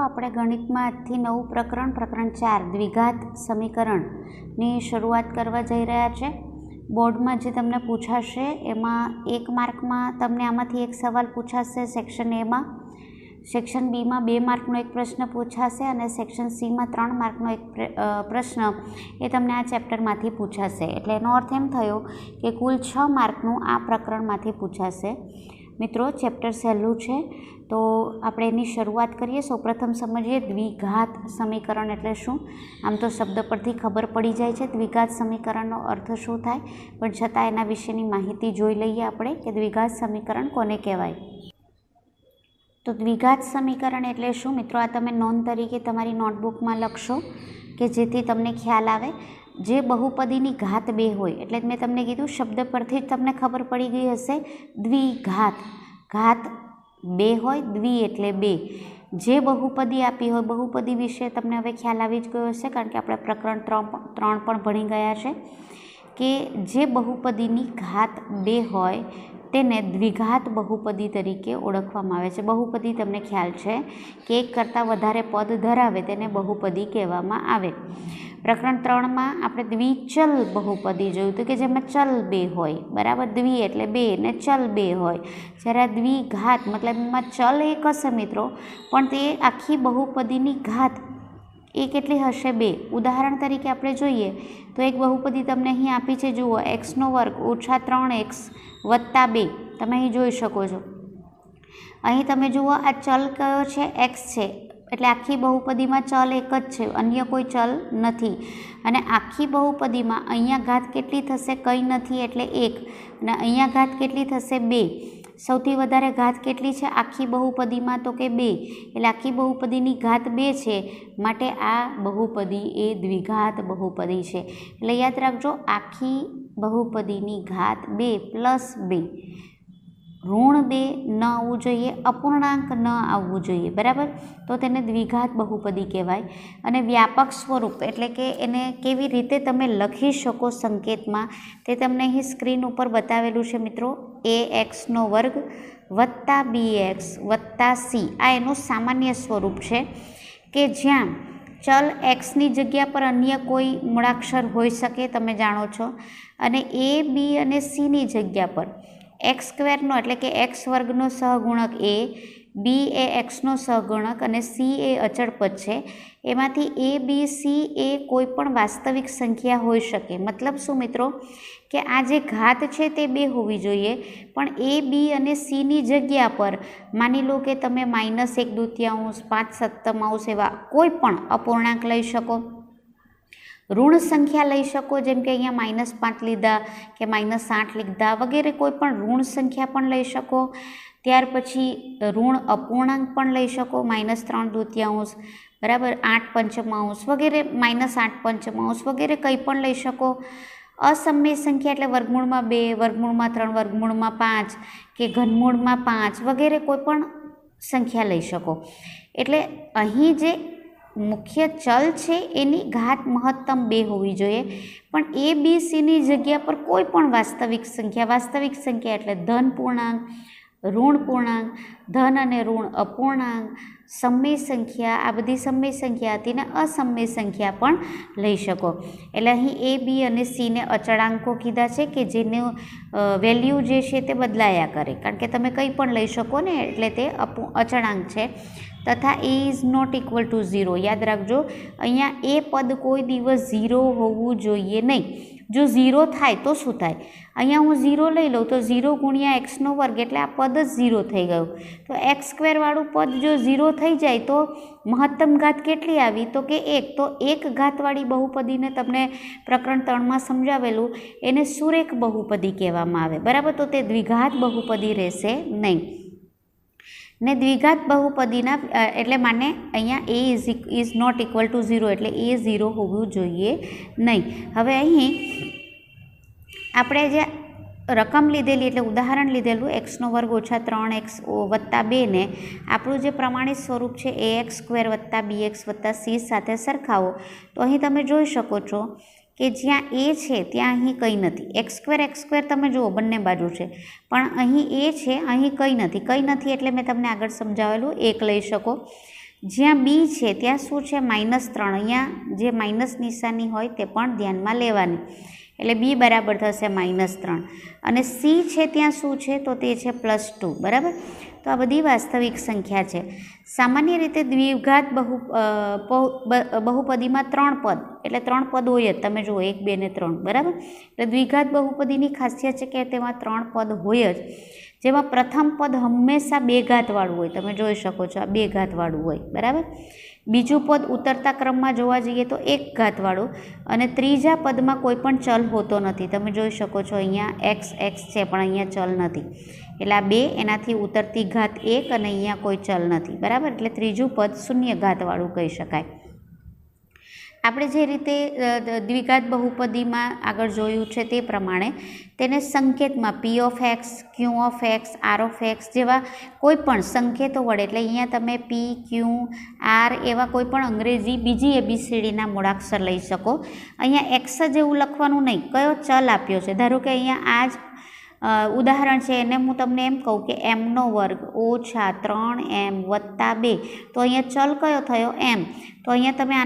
આપણે ગણિતમાં આજથી નવું પ્રકરણ 4 દ્વિઘાત સમીકરણની શરૂઆત કરવા જઈ રહ્યા છે। બોર્ડમાં જે તમને પૂછાશે એમાં 1 માર્કમાં તમને આમાંથી એક સવાલ પૂછાશે સેક્શન એમાં, સેક્શન બીમાં 2 માર્કનો એક પ્રશ્ન પૂછાશે અને સેક્શન સીમાં 3 માર્કનો એક પ્રશ્ન એ તમને આ ચેપ્ટરમાંથી પૂછાશે। એટલે એનો અર્થ એમ થયો કે કુલ 6 માર્કનું આ પ્રકરણમાંથી પૂછાશે। મિત્રો, ચેપ્ટર સહેલું છે તો આપણે એની શરૂઆત કરીએ। સૌપ્રથમ સમજીએ દ્વિઘાત સમીકરણ એટલે શું। આમ તો શબ્દ પરથી ખબર પડી જાય છે દ્વિઘાત સમીકરણનો અર્થ શું થાય, પણ છતાં એના વિશેની માહિતી જોઈ લઈએ આપણે કે દ્વિઘાત સમીકરણ કોને કહેવાય। તો દ્વિઘાત સમીકરણ એટલે શું મિત્રો, આ તમે નોંધ તરીકે તમારી નોટબુકમાં લખશો કે જેથી તમને ખ્યાલ આવે। જે બહુપદીની ઘાત 2 હોય, એટલે મેં તમને કીધું શબ્દ પરથી જ તમને ખબર પડી ગઈ હશે દ્વિઘાત, ઘાત 2 હોય, દ્વિ એટલે 2। જે બહુપદી આપી હોય, બહુપદી વિશે તમને હવે ખ્યાલ આવી જ ગયો હશે કારણ કે આપણે પ્રકરણ 3 પણ ભણી ગયા છે કે જે બહુપદીની ઘાત 2 હોય તેને દ્વિઘાત બહુપદી તરીકે ઓળખવામાં આવે છે। બહુપદી તમને ખ્યાલ છે કે એક કરતાં વધારે પદ ધરાવે તેને બહુપદી કહેવામાં આવે। પ્રકરણ 3માં આપણે દ્વિચલ બહુપદી જોયું હતું કે જેમાં ચલ 2 હોય, બરાબર। દ્વિ એટલે 2 ને ચલ 2 હોય। જ્યારે આ દ્વિઘાત મતલબ એમાં ચલ એક હશે મિત્રો, પણ તે આખી બહુપદીની ઘાત એ કેટલી હશે 2। ઉદાહરણ તરીકે આપણે જોઈએ તો એક બહુપદી તમને અહીં આપી છે, જુઓ x² - 3x + 2 તમે અહીં જોઈ શકો છો। અહીં તમે જુઓ આ ચલ કયો છે, x છે, એટલે આખી બહુપદીમાં ચલ એક જ છે, અન્ય કોઈ ચલ નથી। અને આખી બહુપદીમાં અહીંયા ઘાત કેટલી થશે, કંઈ નથી એટલે 1, અને અહીંયા ઘાત કેટલી થશે 2। સૌથી વધારે ઘાત કેટલી છે આખી બહુપદીમાં, તો કે 2, એટલે આખી બહુપદીની ઘાત 2 છે, માટે આ બહુપદી એ દ્વિઘાત બહુપદી છે। એટલે યાદ રાખજો, આખી બહુપદીની ઘાત 2 + 2, ઋણ 2 ન આવવું જોઈએ, અપૂર્ણાંક ન આવવું જોઈએ, બરાબર। તો તેને દ્વિઘાત બહુપદી કહેવાય। અને વ્યાપક સ્વરૂપ એટલે કે એને કેવી રીતે તમે લખી શકો સંકેતમાં, તે તમને અહીં સ્ક્રીન ઉપર બતાવેલું છે મિત્રો। ax² + bx + c આ એનું સામાન્ય સ્વરૂપ છે કે જ્યાં ચલ એક્સની જગ્યા પર અન્ય કોઈ મૂળાક્ષર હોઈ શકે, તમે જાણો છો, અને a, b અને cની જગ્યા પર x² એટલે કે x² સહગુણક a, b એ xનો સહગુણક અને c એ અચળ પદ છે। એમાંથી a, b, c એ કોઈ પણ વાસ્તવિક સંખ્યા હોઈ શકે। મતલબ શું મિત્રો કે આ જે ઘાત છે તે 2 હોવી જોઈએ, પણ a, b અને cની જગ્યા પર માની લો કે તમે -1/2, 5/7 એવા કોઈ પણ અપૂર્ણાંક લઈ શકો, ઋણ સંખ્યા લઈ શકો, જેમ કે અહીંયા -5 લીધા કે -8 લીધા વગેરે કોઈ પણ ઋણ સંખ્યા પણ લઈ શકો। ત્યાર પછી ઋણ અપૂર્ણાંક પણ લઈ શકો, -3/2, બરાબર, 8/5 વગેરે, -8/5 વગેરે કંઈ પણ લઈ શકો। અસમય સંખ્યા એટલે વર્ગમૂળમાં 2, વર્ગમૂળમાં 3, વર્ગમૂળમાં 5 કે ઘનમૂળમાં 5 વગેરે કોઈ પણ સંખ્યા લઈ શકો। એટલે અહીં જે મુખ્ય ચલ છે એની ઘાત મહત્તમ 2 હોવી જોઈએ, પણ a, b, cની જગ્યા પર કોઈ પણ વાસ્તવિક સંખ્યા એટલે ધન પૂર્ણાંક, ઋણ પૂર્ણાંક, ધન અને ઋણ અપૂર્ણાંક, સમય સંખ્યા, આ બધી સમય સંખ્યા હતી ને અસમય સંખ્યા પણ લઈ શકો। એટલે અહીં a, b અને cને અચળાંકો કીધા છે કે જેનું વેલ્યુ જે છે તે બદલાયા કરે, કારણ કે તમે કંઈ પણ લઈ શકો ને, એટલે તે અચળાંક છે। તથા a ≠ 0, યાદ રાખજો, અહીંયા એ પદ કોઈ દિવસ 0 હોવું જોઈએ નહીં। જો 0 થાય તો શું થાય, અહીંયા હું 0 લઈ લઉં તો 0 × x² એટલે આ પદ જ 0 થઈ ગયું। તો x² વાળું પદ જો 0 થઈ જાય તો મહત્તમ ઘાત કેટલી આવી, તો કે 1। તો એક ઘાતવાળી બહુપદીને તમને પ્રકરણ 3માં સમજાવેલું, એને સુરેખ બહુપદી કહેવામાં આવે, બરાબર। તો તે દ્વિઘાત બહુપદી રહેશે નહીં। ને દ્વિઘાત બહુપદીના એટલે માને અહીંયા a ≠ 0 એટલે a 0 હોવું જોઈએ નહીં। હવે અહીં આપણે જે રકમ લીધેલી એટલે ઉદાહરણ લીધેલું x² - 3x + 2 ને આપણું જે પ્રમાણિત સ્વરૂપ છે ax² + bx + c સાથે સરખાવો તો અહીં તમે જોઈ શકો છો કે જ્યાં a છે ત્યાં અહીં કંઈ નથી, x² તમે જુઓ બંને બાજુ છે, પણ અહીં a છે, અહીં કંઈ નથી એટલે મેં તમને આગળ સમજાવેલું 1 લઈ શકો। જ્યાં બી છે ત્યાં શું છે -3, અહીંયા જે માઇનસ નિશાની હોય તે પણ ધ્યાનમાં લેવાની, એટલે બી બરાબર થશે -3 અને સી છે ત્યાં શું છે તો તે છે +2 બરાબર. તો આ બધી વાસ્તવિક સંખ્યા છે. સામાન્ય રીતે દ્વિઘાત બહુપદીમાં 3 પદ એટલે 3 પદ હોય જ, તમે જુઓ 1, 2 ને 3 બરાબર. એટલે દ્વિઘાત બહુપદીની ખાસિયત છે કે તેમાં 3 પદ હોય જ, જેમાં પ્રથમ પદ હંમેશા 2 ઘાતવાળું હોય, તમે જોઈ શકો છો આ 2 ઘાતવાળું હોય બરાબર. બીજું પદ ઉતરતા ક્રમમાં જોવા જઈએ તો 1 ઘાતવાળું અને ત્રીજા પદમાં કોઈ પણ ચલ હોતો નથી, તમે જોઈ શકો છો અહીંયા x છે પણ અહીંયા ચલ નથી, એટલે આ 2 એનાથી ઉતરતી ઘાત 1 અને અહીંયા કોઈ ચલ નથી બરાબર. એટલે ત્રીજું પદ શૂન્ય ઘાતવાળું કહી શકાય. આપણે જે રીતે દ્વિઘાત બહુપદીમાં આગળ જોયું છે તે પ્રમાણે તેને સંકેતમાં p(x), q(x), r(x) જેવા કોઈ પણ સંકેતો વડે, એટલે અહીંયા તમે p, q, r એવા કોઈ પણ અંગ્રેજી બીજી ABCDના મૂળાક્ષર લઈ શકો. અહીંયા x જ એવું લખવાનું નહીં, કયો ચલ આપ્યો છે. ધારો કે અહીંયા આ જ ઉદાહરણ છે એને હું તમને એમ કહું કે m² - 3m + 2, તો અહીંયા ચલ કયો થયો m, તો અહીંયા તમે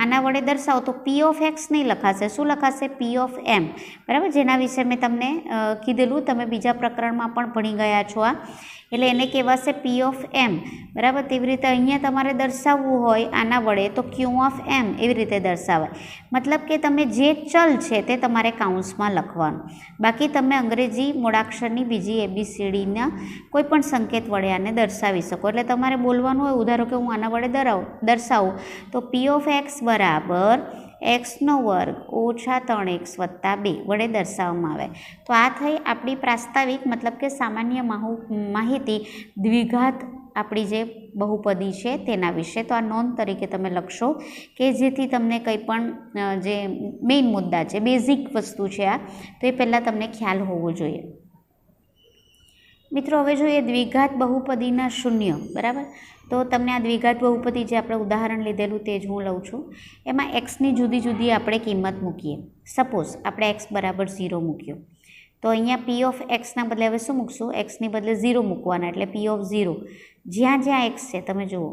આના વડે દર્શાવો તો p(x) નહીં લખાશે, શું લખાશે p(m) બરાબર. જેના વિશે મેં તમને કીધેલું, તમે બીજા પ્રકરણમાં પણ ભણી ગયા છો આ, એટલે એને કહેવાશે p(m) બરાબર. તેવી રીતે અહીંયા તમારે દર્શાવવું હોય આના વડે તો q(m) એવી રીતે દર્શાવાય. મતલબ કે તમે જે ચલ છે તે તમારે કાઉન્સમાં લખવાનું, બાકી તમે અંગ્રેજી મૂળાક્ષરની બીજી ABCDના કોઈ પણ સંકેત વડે આને દર્શાવી શકો. એટલે તમારે બોલવાનું હોય, ધારો કે હું આના વડે દર્શાવું તો p(x) બરાબર x² - 3x + 2 વડે દર્શાવવામાં આવે. તો આ થઈ આપણી પ્રાસ્તાવિક મતલબ કે સામાન્ય માહિતી દ્વિઘાત આપણી જે બહુપદી છે તેના વિશે. તો આ નોંધ તરીકે તમે લખશો કે જેથી તમને કંઈ પણ જે મેઇન મુદ્દા છે, બેઝિક વસ્તુ છે આ, તો એ પહેલાં તમને ખ્યાલ હોવો જોઈએ. મિત્રો હવે જોઈએ દ્વિઘાત બહુપદીના શૂન્ય બરાબર. તો તમને આ દ્વિઘાત બહુપદી જે આપણે ઉદાહરણ લીધેલું તે જ હું લઉં છું. એમાં xની જુદી જુદી આપણે કિંમત મૂકીએ. સપોઝ આપણે x બરાબર 0 મૂક્યો, તો અહીંયા p(x)ના બદલે હવે શું મૂકશું, xની બદલે 0 મૂકવાના, એટલે p(0) જ્યાં જ્યાં x છે તમે જુઓ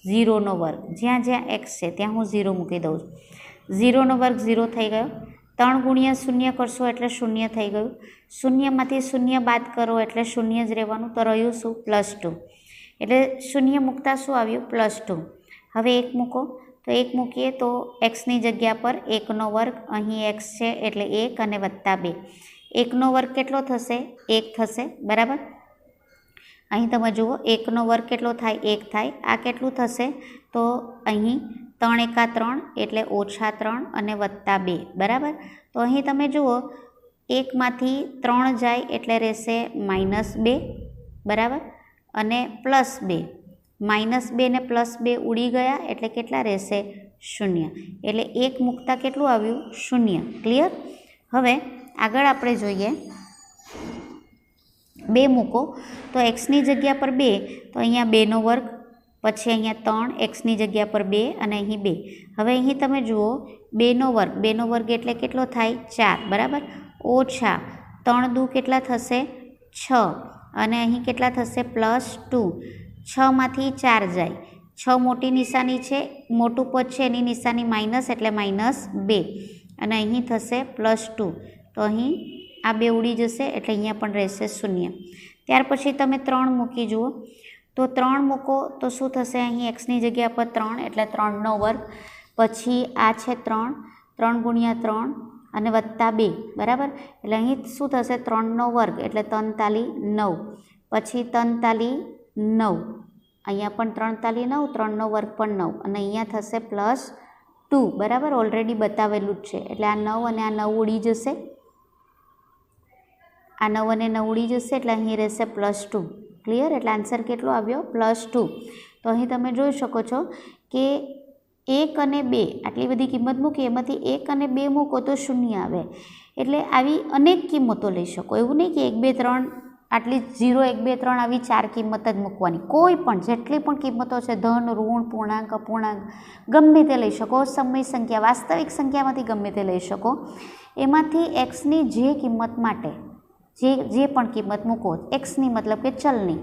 0² જ્યાં જ્યાં x છે ત્યાં હું 0 મૂકી દઉં છું. 0² 0 થઈ ગયો, 3 × 0 કરશો એટલે 0 થઈ ગયું, 0માંથી 0 બાદ કરો એટલે 0 જ રહેવાનું, તો રહ્યું શું +2, એટલે 0 મૂકતા શું આવ્યું +2. હવે 1 મૂકો, તો 1 મૂકીએ તો xની જગ્યા પર 1² અહીં x છે એટલે 1 અને +2, 1² કેટલો થશે 1 થશે બરાબર. અહીં તમે જુઓ 1² કેટલો થાય 1 થાય, આ કેટલું થશે તો અહીં 3 × 3 એટલે -3 અને +2 બરાબર. તો અહીં તમે જુઓ 1માંથી 3 જાય એટલે રહેશે -2 બરાબર અને +2, -2 ને +2 ઉડી ગયા એટલે કેટલા રહેશે 0, એટલે 1 મૂકતા કેટલું આવ્યું 0. ક્લિયર. હવે આગળ આપણે જોઈએ 2 મૂકો તો xની જગ્યા પર 2, તો અહીંયા 2² પછી અહીંયા 3, xની જગ્યા પર 2 અને અહીં 2. હવે અહીં તમે જુઓ 2² એટલે કેટલો થાય 4 બરાબર, ઓછા 3 દુ કેટલા થશે 6 અને અહીં કેટલા થશે +2, 6માંથી 4 જાય, 6 મોટી નિશાની છે, મોટું પદ છે એની નિશાની માઇનસ એટલે -2 અને અહીં થશે +2, તો અહીં આ 2 ઉડી જશે એટલે અહીંયા પણ રહેશે 0. ત્યાર પછી તમે 3 મૂકી જુઓ, તો 3 મૂકો તો શું થશે, અહીં xની જગ્યા પર 3 એટલે 3² પછી આ છે 3 × 3 અને +2 બરાબર, એટલે અહીં શું થશે 3² એટલે 43 પછી 43 અહીંયા પણ 43 3² પણ 9 અને અહીંયા થશે +2 બરાબર, ઓલરેડી બતાવેલું જ છે. એટલે આ 9 અને આ 9 ઉડી જશે, આ 9 અને 9 ઉડી જશે એટલે અહીં રહેશે +2. ક્લિયર. એટલે આન્સર કેટલો આવ્યો +2. તો અહીં તમે જોઈ શકો છો કે 1 અને 2 આટલી બધી કિંમત મૂકી, એમાંથી 1 અને 2 મૂકો તો 0 આવે. એટલે આવી અનેક કિંમતો લઈ શકો, એવું નહીં કે 1, 2, 3 આટલી 0, 1, 2, 3 આવી 4 કિંમત જ મૂકવાની. કોઈ પણ જેટલી પણ કિંમતો છે, ધન, ઋણ, પૂર્ણાંક, અપૂર્ણાંક, ગમે તે લઈ શકો, સમય સંખ્યા, વાસ્તવિક સંખ્યામાંથી ગમે તે લઈ શકો. એમાંથી xની જે કિંમત માટે જે પણ કિંમત મૂકો, xની મતલબ કે ચલની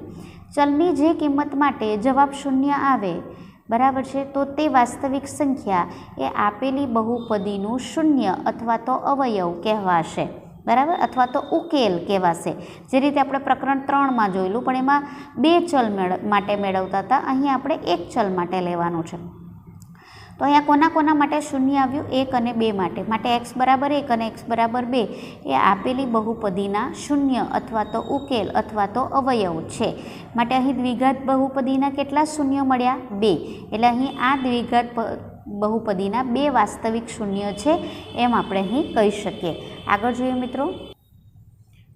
ચલની જે કિંમત માટે જવાબ શૂન્ય આવે, બરાબર છે, તો તે વાસ્તવિક સંખ્યા એ આપેલી બહુપદીનું શૂન્ય અથવા તો અવયવ કહેવાશે, બરાબર, અથવા તો ઉકેલ કહેવાશે. જે રીતે આપણે પ્રકરણ 3માં જોયેલું, પણ એમાં 2 ચલ માટે મેળવતા હતા, અહીં આપણે 1 ચલ માટે લેવાનું છે. તો અહીંયા કોના માટે શૂન્ય આવ્યું? 1 અને 2 માટે x બરાબર 1 અને x બરાબર 2 એ આપેલી બહુપદીના શૂન્ય અથવા તો ઉકેલ અથવા તો અવયવ છે. માટે અહીં દ્વિઘાત બહુપદીના કેટલા શૂન્ય મળ્યા? 2. એટલે અહીં આ દ્વિઘાત બહુપદીના 2 વાસ્તવિક શૂન્ય છે એમ આપણે અહીં કહી શકીએ. આગળ જોઈએ મિત્રો.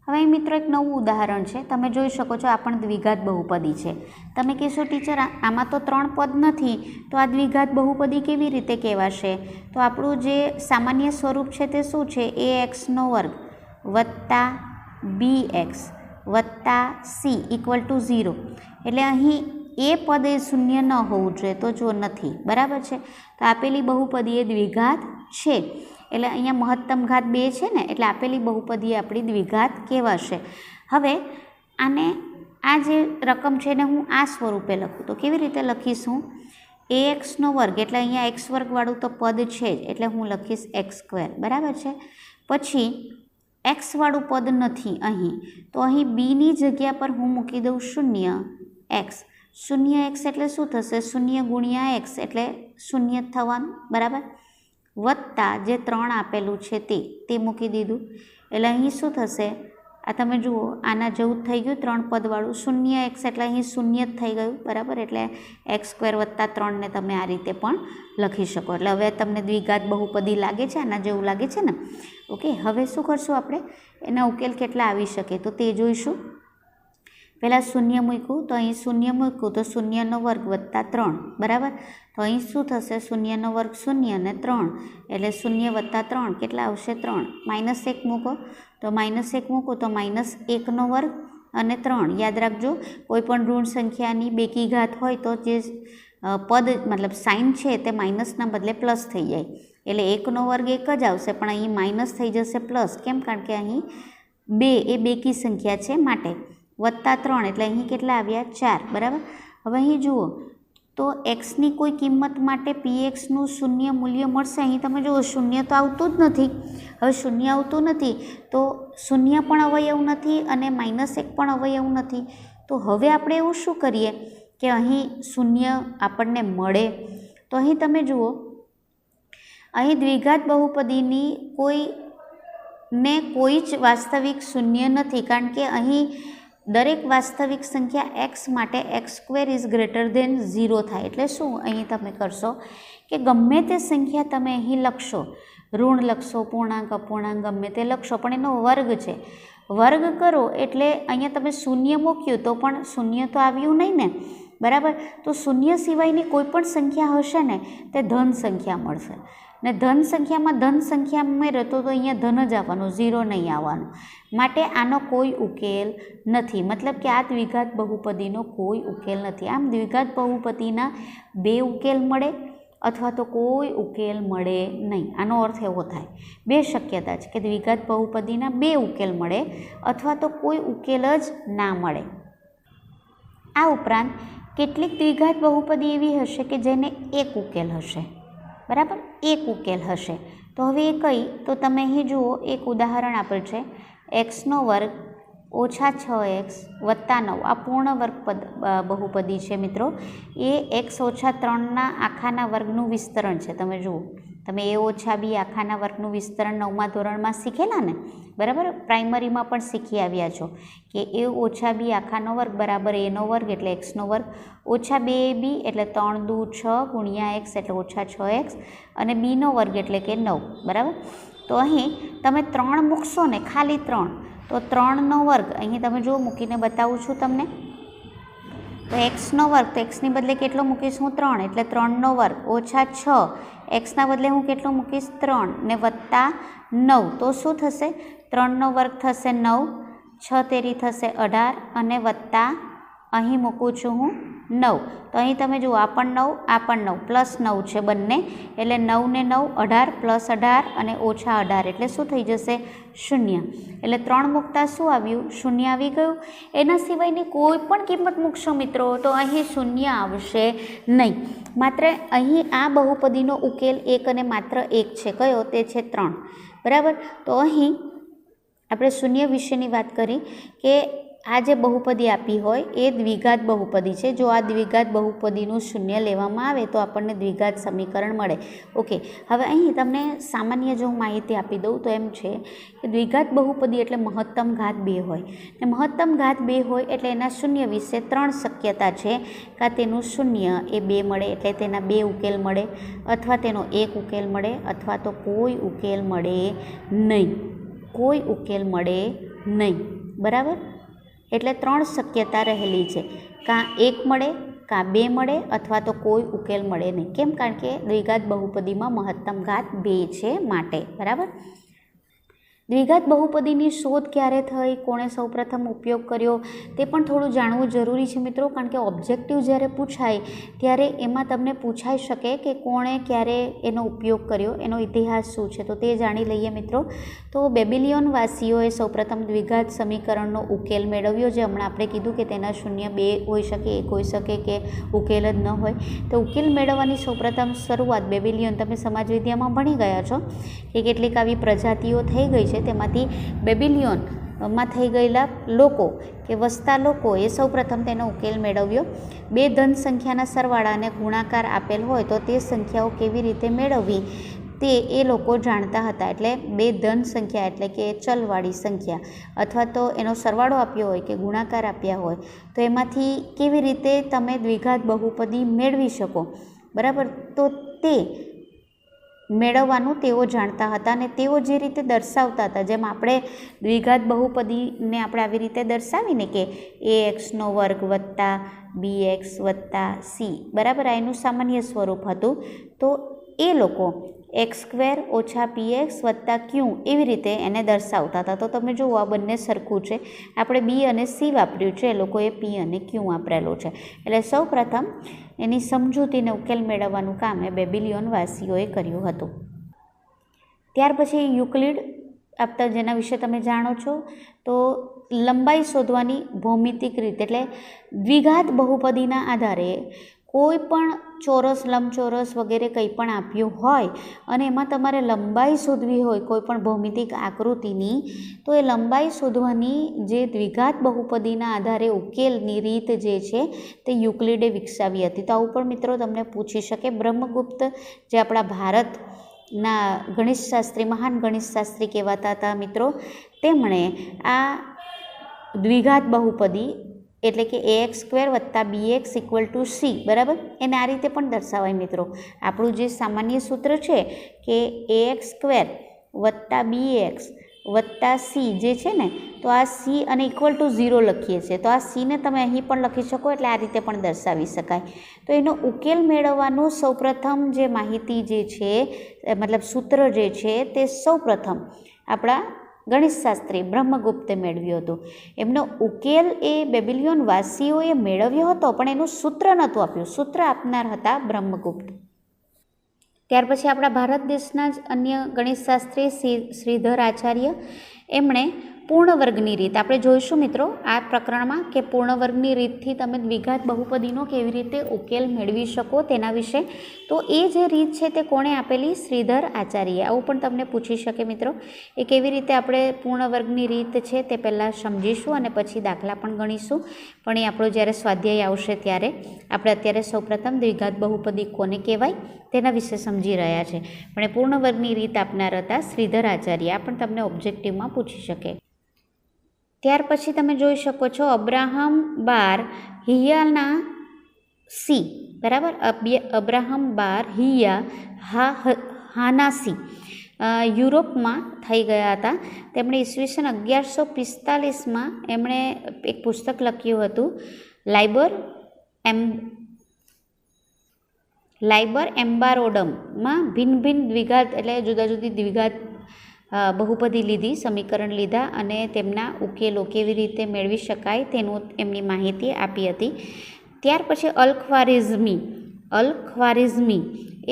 હવે મિત્રો એક નવું ઉદાહરણ છે. તમે જોઈ શકો છો આ પણ દ્વિઘાત બહુપદી છે. તમે કહેશો ટીચર આમાં તો 3 પદ નથી, તો આ દ્વિઘાત બહુપદી કેવી રીતે કહેવાશે? તો આપણું જે સામાન્ય સ્વરૂપ છે તે શું છે? ax² વત્તા bx વત્તા c ઇક્વલ ટુ 0. એટલે અહીં એ પદ એ શૂન્ય ન હોવું જોઈએ, તો જો નથી, બરાબર છે. તો આપેલી બહુપદી એ દ્વિઘાત છે. એટલે અહીંયા મહત્તમ ઘાત 2 છે ને, એટલે આપેલી બહુપદી આપણી દ્વિઘાત કહેવાશે. હવે આને આ જે રકમ છે ને હું આ સ્વરૂપે લખું તો કેવી રીતે લખીશું? ax² એટલે અહીંયા x² વાળું તો પદ છે જ, એટલે હું લખીશ x², બરાબર છે. પછી x વાળું પદ નથી અહીં, તો અહીં બીની જગ્યા પર હું મૂકી દઉં 0x. 0x એટલે શું થશે? 0 ગુણ્યા x એટલે 0 થવાનું, બરાબર. વત્તા જે 3 આપેલું છે તે મૂકી દીધું. એટલે અહીં શું થશે? આ તમે જુઓ, આના જેવું થઈ ગયું 3 પદવાળું. 0x એટલે અહીં 0 જ થઈ ગયું, બરાબર. એટલે x² વત્તા 3 ને તમે આ રીતે પણ લખી શકો. એટલે હવે તમને દ્વિઘાત બહુપદી લાગે છે, આના જેવું લાગે છે ને? ઓકે. હવે શું કરશું આપણે? એના ઉકેલ કેટલા આવી શકે તો તે જોઈશું. પહેલાં 0 મૂક્યું તો અહીં 0 મૂક્યું તો 0² વત્તા 3, બરાબર. તો અહીં શું થશે? 0² 0 અને 3 એટલે 0 વત્તા 3 કેટલા આવશે? 3. -1 મૂકો તો -1 મૂકો તો -1² અને 3. યાદ રાખજો, કોઈ પણ ઋણ સંખ્યાની બેકી ઘાત હોય તો જે પદ મતલબ સાઇન છે તે માઇનસના બદલે પ્લસ થઈ જાય. એટલે 1² 1 જ આવશે, પણ અહીં માઇનસ થઈ જશે પ્લસ. કેમ? કારણ કે અહીં 2 એ બેકી સંખ્યા છે માટે. વત્તા 3 એટલે અહીં કેટલા આવ્યા? 4, બરાબર. હવે અહીં જુઓ તો એક્સની કોઈ કિંમત માટે pxનું શૂન્ય મૂલ્ય મળશે. અહીં તમે જુઓ શૂન્ય તો આવતું જ નથી. હવે શૂન્ય આવતું નથી તો 0 પણ અવયવ નથી અને -1 પણ અવયવ નથી. તો હવે આપણે એવું શું કરીએ કે અહીં શૂન્ય આપણને મળે? તો અહીં તમે જુઓ, અહીં દ્વિઘાત બહુપદીની કોઈ જ વાસ્તવિક શૂન્ય નથી, કારણ કે અહીં દરેક વાસ્તવિક સંખ્યા x માટે x² ઇઝ ગ્રેટર ધેન 0 થાય. એટલે શું અહીં તમે કરશો કે ગમે તે સંખ્યા તમે અહીં લખશો, ઋણ લખશો, પૂર્ણાંક, અપૂર્ણાંક ગમે તે લખશો, પણ એનો વર્ગ છે. વર્ગ કરો એટલે અહીંયા તમે 0 મૂક્યું તો પણ 0 તો આવ્યું નહીં ને, બરાબર. તો 0 સિવાયની કોઈ પણ સંખ્યા હશે ને તે ધન સંખ્યા મળશે. ને ધન સંખ્યામાં ધન સંખ્યા મેળવે તો અહીંયા ધન જ આવવાનું, 0 નહીં આવવાનું. માટે આનો કોઈ ઉકેલ નથી. મતલબ કે આ દ્વિઘાત બહુપદીનો કોઈ ઉકેલ નથી. આમ દ્વિઘાત બહુપદીના 2 ઉકેલ મળે અથવા તો કોઈ ઉકેલ મળે નહીં. આનો અર્થ એવો થાય, 2 શક્યતા છે કે દ્વિઘાત બહુપદીના 2 ઉકેલ મળે અથવા તો કોઈ ઉકેલ જ ના મળે. આ ઉપરાંત કેટલીક દ્વિઘાત બહુપદી એવી હશે કે જેને એક ઉકેલ હશે, બરાબર, એક ઉકેલ હશે. તો હવે એ કઈ? તો તમે અહીં જુઓ, એક ઉદાહરણ આપેલ છે x² ઓછા 6x વત્તા 9. આ પૂર્ણ વર્ગ બહુપદી છે મિત્રો. એ x ઓછા 3ના આખાના વર્ગનું વિસ્તરણ છે. તમે જુઓ, તમે a ઓછા b આખાના વર્ગનું વિસ્તરણ 9મા ધોરણમાં શીખેલા ને, બરાબર. પ્રાઇમરીમાં પણ શીખી આવ્યા છો કે a ઓછા b આખાનો વર્ગ બરાબર a² એટલે x² ઓછા 2ab એટલે 3 દુ 6 ગુણ્યા x એટલે ઓછા 6x અને b² એટલે કે 9, બરાબર. તો અહીં તમે 3 મૂકશો ને, ખાલી 3, તો 3નો વર્ગ અહીં તમે જુઓ, મૂકીને બતાવું છું તમને. તો x² તો xની બદલે કેટલો મૂકીશ હું? 3, એટલે 3નો વર્ગ ઓછા 6, xના બદલે હું કેટલો મૂકીશ? 3 ને વત્તા 9. તો શું થશે? 3નો વર્ગ થશે 9, 6 તેરી થશે 18 અને વત્તા અહીં મૂકું છું હું 9, તો અહીં તમે જુઓ આ પણ 9, આ પણ 9, પ્લસ 9 છે બંને, એટલે 9 ને 9 18, પ્લસ 18 અને ઓછા 18 એટલે શું થઈ જશે? 0. એટલે 3 મૂકતા શું આવ્યું? 0 આવી ગયું. એના સિવાયની કોઈ પણ કિંમત મૂકશો મિત્રો તો અહીં 0 આવશે નહીં. માત્ર અહીં આ બહુપદીનો ઉકેલ એક અને માત્ર એક છે. કયો? તે છે 3. બરાબર. તો અહીં આપણે શૂન્ય વિશેની વાત કરી કે આ જે બહુપદી આપી હોય એ દ્વિઘાત બહુપદી છે. જો આ દ્વિઘાત બહુપદીનું શૂન્ય લેવામાં આવે તો આપણને દ્વિઘાત સમીકરણ મળે. ઓકે, હવે અહીં તમને સામાન્ય જો હું માહિતી આપી દઉં તો એમ છે કે દ્વિઘાત બહુપદી એટલે મહત્તમ ઘાત 2 હોય, ને મહત્તમ ઘાત 2 હોય એટલે એના શૂન્ય વિશે 3 શક્યતા છે. કાં તેનું શૂન્ય એ 2 મળે એટલે તેના 2 ઉકેલ મળે, અથવા તેનો 1 ઉકેલ મળે, અથવા તો કોઈ ઉકેલ મળે નહીં. કોઈ ઉકેલ મળે નહીં. બરાબર. એટલે 3 શક્યતા રહેલી છે. કાં 1 મળે, કાં 2 મળે, અથવા તો કોઈ ઉકેલ મળે નહીં. કેમ? કારણ કે દ્વિઘાત બહુપદીમાં મહત્તમ ઘાત 2 છે માટે. બરાબર. દ્વિઘાત બહુપદીની શોધ ક્યારે થઈ, કોણે સૌપ્રથમ ઉપયોગ કર્યો તે પણ થોડું જાણવું જરૂરી છે મિત્રો. કારણ કે ઓબ્જેક્ટિવ જ્યારે પૂછાય ત્યારે એમાં તમને પૂછાઈ શકે કે કોણે ક્યારે એનો ઉપયોગ કર્યો, એનો ઇતિહાસ શું છે, તો તે જાણી લઈએ મિત્રો. તો બેબિલિયન વાસીઓએ સૌપ્રથમ દ્વિઘાત સમીકરણનો ઉકેલ મેળવ્યો, જે હમણાં આપણે કીધું કે તેના શૂન્ય 2 હોઈ શકે, 1 હોઈ શકે કે ઉકેલ જ ન હોય. તો ઉકેલ મેળવવાની સૌપ્રથમ શરૂઆત બેબિલિયન, તમે સમાજવિદ્યામાં ભણી ગયા છો કે કેટલીક આવી પ્રજાતિઓ થઈ ગઈ છે, તેમાંથી બેબિલિયનમાં થઈ ગયેલા લોકો કે વસતા લોકોએ સૌપ્રથમ તેનો ઉકેલ મેળવ્યો. 2 ધન સંખ્યાના સરવાળા અને ગુણાકાર આપેલ હોય તો તે સંખ્યાઓ કેવી રીતે મેળવવી તે એ લોકો જાણતા હતા. એટલે 2 ધન સંખ્યા એટલે કે ચલવાળી સંખ્યા, અથવા તો એનો સરવાળો આપ્યો હોય કે ગુણાકાર આપ્યા હોય તો એમાંથી કેવી રીતે તમે દ્વિઘાત બહુપદી મેળવી શકો. બરાબર. તો તે મેળવવાનું તેઓ જાણતા હતા, અને તેઓ જે રીતે દર્શાવતા હતા, જેમ આપણે દ્વિઘાત બહુપદીને આપણે આવી રીતે દર્શાવીને કે ax² વત્તા bx વત્તા c, બરાબર, આ એનું સામાન્ય સ્વરૂપ હતું. તો એ લોકો x² ઓછા px વત્તા q એવી રીતે એને દર્શાવતા હતા. તો તમે જુઓ આ બંને સરખું છે. આપણે b અને c વાપર્યું છે, એ લોકોએ p અને q વાપરેલું છે. એટલે સૌ પ્રથમ એની સમજૂતીને ઉકેલ મેળવવાનું કામ એ બેબિલિયન વાસીઓએ કર્યું હતું. ત્યાર પછી યુક્લિડ આપતા, જેના વિશે તમે જાણો છો, તો લંબાઈ શોધવાની ભૌમિતિક રીત, એટલે દ્વિઘાત બહુપદીના આધારે કોઈ પણ ચોરસ, લંબચોરસ વગેરે કંઈ પણ આપ્યું હોય અને એમાં તમારે લંબાઈ શોધવી હોય કોઈ પણ ભૌમિતિક આકૃતિની, તો એ લંબાઈ શોધવાની જે દ્વિઘાત બહુપદીના આધારે ઉકેલની રીત જે છે તે યુક્લિડે વિકસાવી હતી. તો આવું પણ મિત્રો તમને પૂછી શકે. બ્રહ્મગુપ્ત જે આપણા ભારતના ગણિતશાસ્ત્રી, મહાન ગણિતશાસ્ત્રી કહેવાતા હતા મિત્રો, તેમણે આ દ્વિઘાત બહુપદી એટલે કે ax² વત્તા bx = c, બરાબર, એને આ રીતે પણ દર્શાવાય મિત્રો. આપણું જે સામાન્ય સૂત્ર છે કે ax² વત્તા bx વત્તા c જે છે ને, તો આ c અને =0 લખીએ છીએ, તો આ c ને તમે અહીં પણ લખી શકો, એટલે આ રીતે પણ દર્શાવી શકાય. તો એનો ઉકેલ મેળવવાનું સૌપ્રથમ જે માહિતી જે છે, મતલબ સૂત્ર જે છે, તે સૌપ્રથમ આપણા ગણિતશાસ્ત્રી બ્રહ્મગુપ્તે મેળવ્યું હતું. એમનો ઉકેલ એ બેબિલિયન વાસીઓએ મેળવ્યો હતો, પણ એનું સૂત્ર નહોતું આપ્યું. સૂત્ર આપનાર હતા બ્રહ્મગુપ્ત. ત્યાર પછી આપણા ભારત દેશના જ અન્ય ગણિતશાસ્ત્રી શ્રીધર આચાર્ય, એમણે પૂર્ણ વર્ગની રીત આપણે જોઈશું મિત્રો આ પ્રકરણમાં, કે પૂર્ણ વર્ગની રીતથી તમે દ્વિઘાત બહુપદીનો કેવી રીતે ઉકેલ મેળવી શકો તેના વિશે. તો એ જે રીત છે તે કોણે આપેલી? શ્રીધર આચાર્ય. આવું પણ તમને પૂછી શકે મિત્રો. એ કેવી રીતે આપણે પૂર્ણ વર્ગની રીત છે તે પહેલાં સમજીશું અને પછી દાખલા પણ ગણીશું, પણ એ આપણો જ્યારે સ્વાધ્યાય આવશે ત્યારે. આપણે અત્યારે સૌપ્રથમ દ્વિઘાત બહુપદી કોને કહેવાય તેના વિશે સમજી રહ્યા છે. પણ એ પૂર્ણ વર્ગની રીત આપનાર હતા શ્રીધર આચાર્ય. આ પણ તમને ઓબ્જેક્ટિવમાં પૂછી શકે. ત્યાર પછી તમે જોઈ શકો છો અબ્રાહમ બાર હિયાના સી, બરાબર, અબ્રાહમ બાર હિયા હાનાસી યુરોપમાં થઈ ગયા હતા. તેમણે ઈસવીસન 1145માં એમણે એક પુસ્તક લખ્યું હતું, લાઇબર એમ્બારોડમમાં ભિન્ન ભિન્ન દ્વિઘાત એટલે જુદા જુદી દ્વિઘાત બહુપદી લીધી, સમીકરણ લીધા અને તેમના ઉકેલો કેવી રીતે મેળવી શકાય તેનું એમની માહિતી આપી હતી. ત્યાર પછી અલ-ખ્વારિઝમી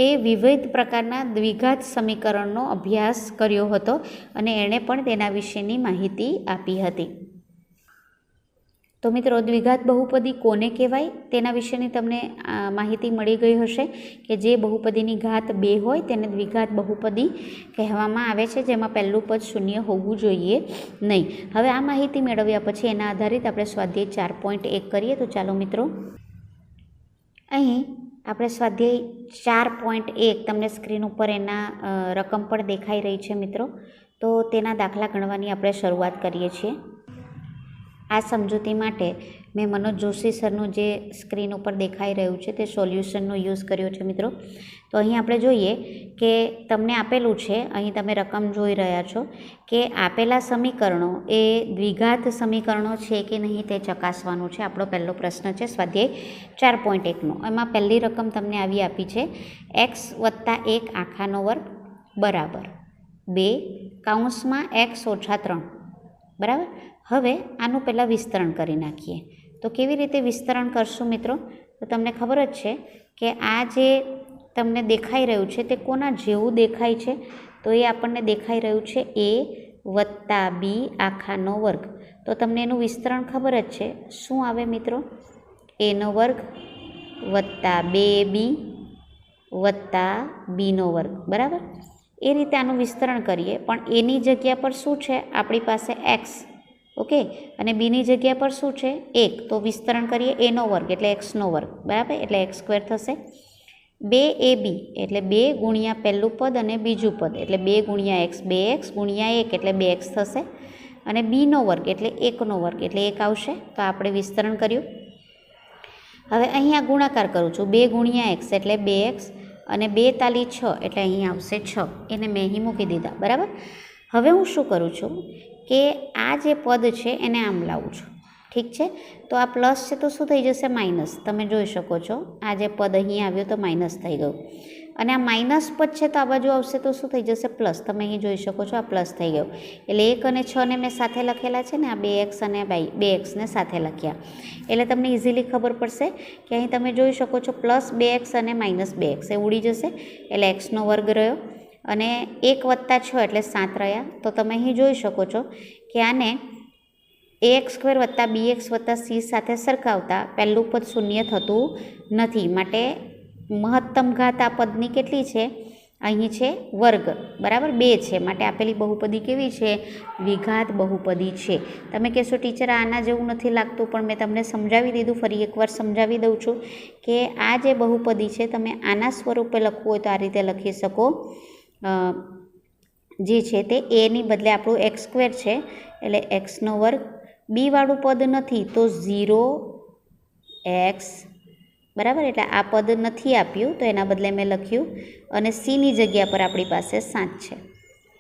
એ વિવિધ પ્રકારના દ્વિઘાત સમીકરણનો અભ્યાસ કર્યો હતો અને એણે પણ તેના વિશેની માહિતી આપી હતી. તો મિત્રો, દ્વિઘાત બહુપદી કોને કહેવાય તેના વિશેની તમને માહિતી મળી ગઈ હશે કે જે બહુપદીની ઘાત 2 હોય તેને દ્વિઘાત બહુપદી કહેવામાં આવે છે, જેમાં પહેલું પદ શૂન્ય હોવું જોઈએ નહીં. હવે આ માહિતી મેળવ્યા પછી એના આધારિત આપણે સ્વાધ્યાય 4.1 કરીએ. તો ચાલો મિત્રો, અહીં આપણે સ્વાધ્યાય 4.1 તમને સ્ક્રીન ઉપર એના રકમ પણ દેખાઈ રહી છે મિત્રો. તો તેના દાખલા ગણવાની આપણે શરૂઆત કરીએ છીએ. આ સમજૂતી માટે મેં મનોજ જોશી સરનું જે સ્ક્રીન ઉપર દેખાઈ રહ્યું છે તે સોલ્યુશનનો યુઝ કર્યો છે મિત્રો. તો અહીં આપણે જોઈએ કે તમને આપેલું છે, અહીં તમે રકમ જોઈ રહ્યા છો કે આપેલા સમીકરણો એ દ્વિઘાત સમીકરણો છે કે નહીં તે ચકાસવાનું છે. આપણો પહેલો પ્રશ્ન છે સ્વાધ્યાય 4.1નો. એમાં પહેલી રકમ તમને આવી આપી છે x + 1 આખાનો વર્ગ બરાબર 2 કૌંસમાં x - 3 બરાબર. હવે આનું પહેલાં વિસ્તરણ કરી નાખીએ. તો કેવી રીતે વિસ્તરણ કરશું મિત્રો? તો તમને ખબર જ છે કે આ જે તમને દેખાઈ રહ્યું છે તે કોના જેવું દેખાય છે? તો એ આપણને દેખાઈ રહ્યું છે a + b આખાનો વર્ગ. તો તમને એનું વિસ્તરણ ખબર જ છે. શું આવે મિત્રો? a² + 2b + b² બરાબર. એ રીતે આનું વિસ્તરણ કરીએ, પણ એની જગ્યા પર શું છે? આપણી પાસે x, ઓકે, અને બીની જગ્યા પર શું છે? 1. તો વિસ્તરણ કરીએ a² એટલે x² બરાબર, એટલે x² થશે. 2ab એટલે 2 ગુણ્યા પહેલું પદ અને બીજું પદ એટલે 2 ગુણ્યા x 2x ગુણ્યા 1 એટલે 2x થશે. અને b² એટલે 1² એટલે 1 આવશે. તો આપણે વિસ્તરણ કર્યું. હવે અહીંયા ગુણાકાર કરું છું. 2 ગુણ્યા x એટલે 2x અને 2 તાલી 6 એટલે અહીં આવશે 6. એને મેં અહીં મૂકી દીધા બરાબર. હવે હું શું કરું છું કે આ જે પદ છે એને આમ લાવું છું. ઠીક છે. તો આ પ્લસ છે તો શું થઈ જશે? માઇનસ. તમે જોઈ શકો છો આ જે પદ અહીં આવ્યું તો માઇનસ થઈ ગયું. અને આ માઇનસ પદ છે તો આ બાજુ આવશે તો શું થઈ જશે? પ્લસ. તમે અહીં જોઈ શકો છો આ પ્લસ થઈ ગયું. એટલે 1 અને 6 ને મેં સાથે લખેલા છે ને, આ 2x અને 2x ને સાથે લખ્યા. એટલે તમને ઇઝીલી ખબર પડશે કે અહીં તમે જોઈ શકો છો +2x અને -2x એ ઉડી જશે એટલે x² રહ્યો અને 1 + 6 એટલે 7 રહ્યા. તો તમે અહીં જોઈ શકો છો કે આને ax² + bx + c સાથે સરખાવતા પહેલું પદ શૂન્ય થતું નથી. માટે મહત્તમ ઘાત આ પદની કેટલી છે? અહીં છે વર્ગ બરાબર 2 છે. માટે આપેલી બહુપદી કેવી છે? દ્વિઘાત બહુપદી છે. તમે કહેશો ટીચર આના જેવું નથી લાગતું, પણ મેં તમને સમજાવી દીધું. ફરી એકવાર સમજાવી દઉં છું કે આ જે બહુપદી છે તમે આના સ્વરૂપે લખવું હોય તો આ રીતે લખી શકો. જે છે તે એની બદલે આપણું x² છે એટલે x². બી વાળું પદ નથી તો 0x બરાબર, એટલે આ પદ નથી આપ્યું તો એના બદલે મેં લખ્યું. અને સીની જગ્યા પર આપણી પાસે 7 છે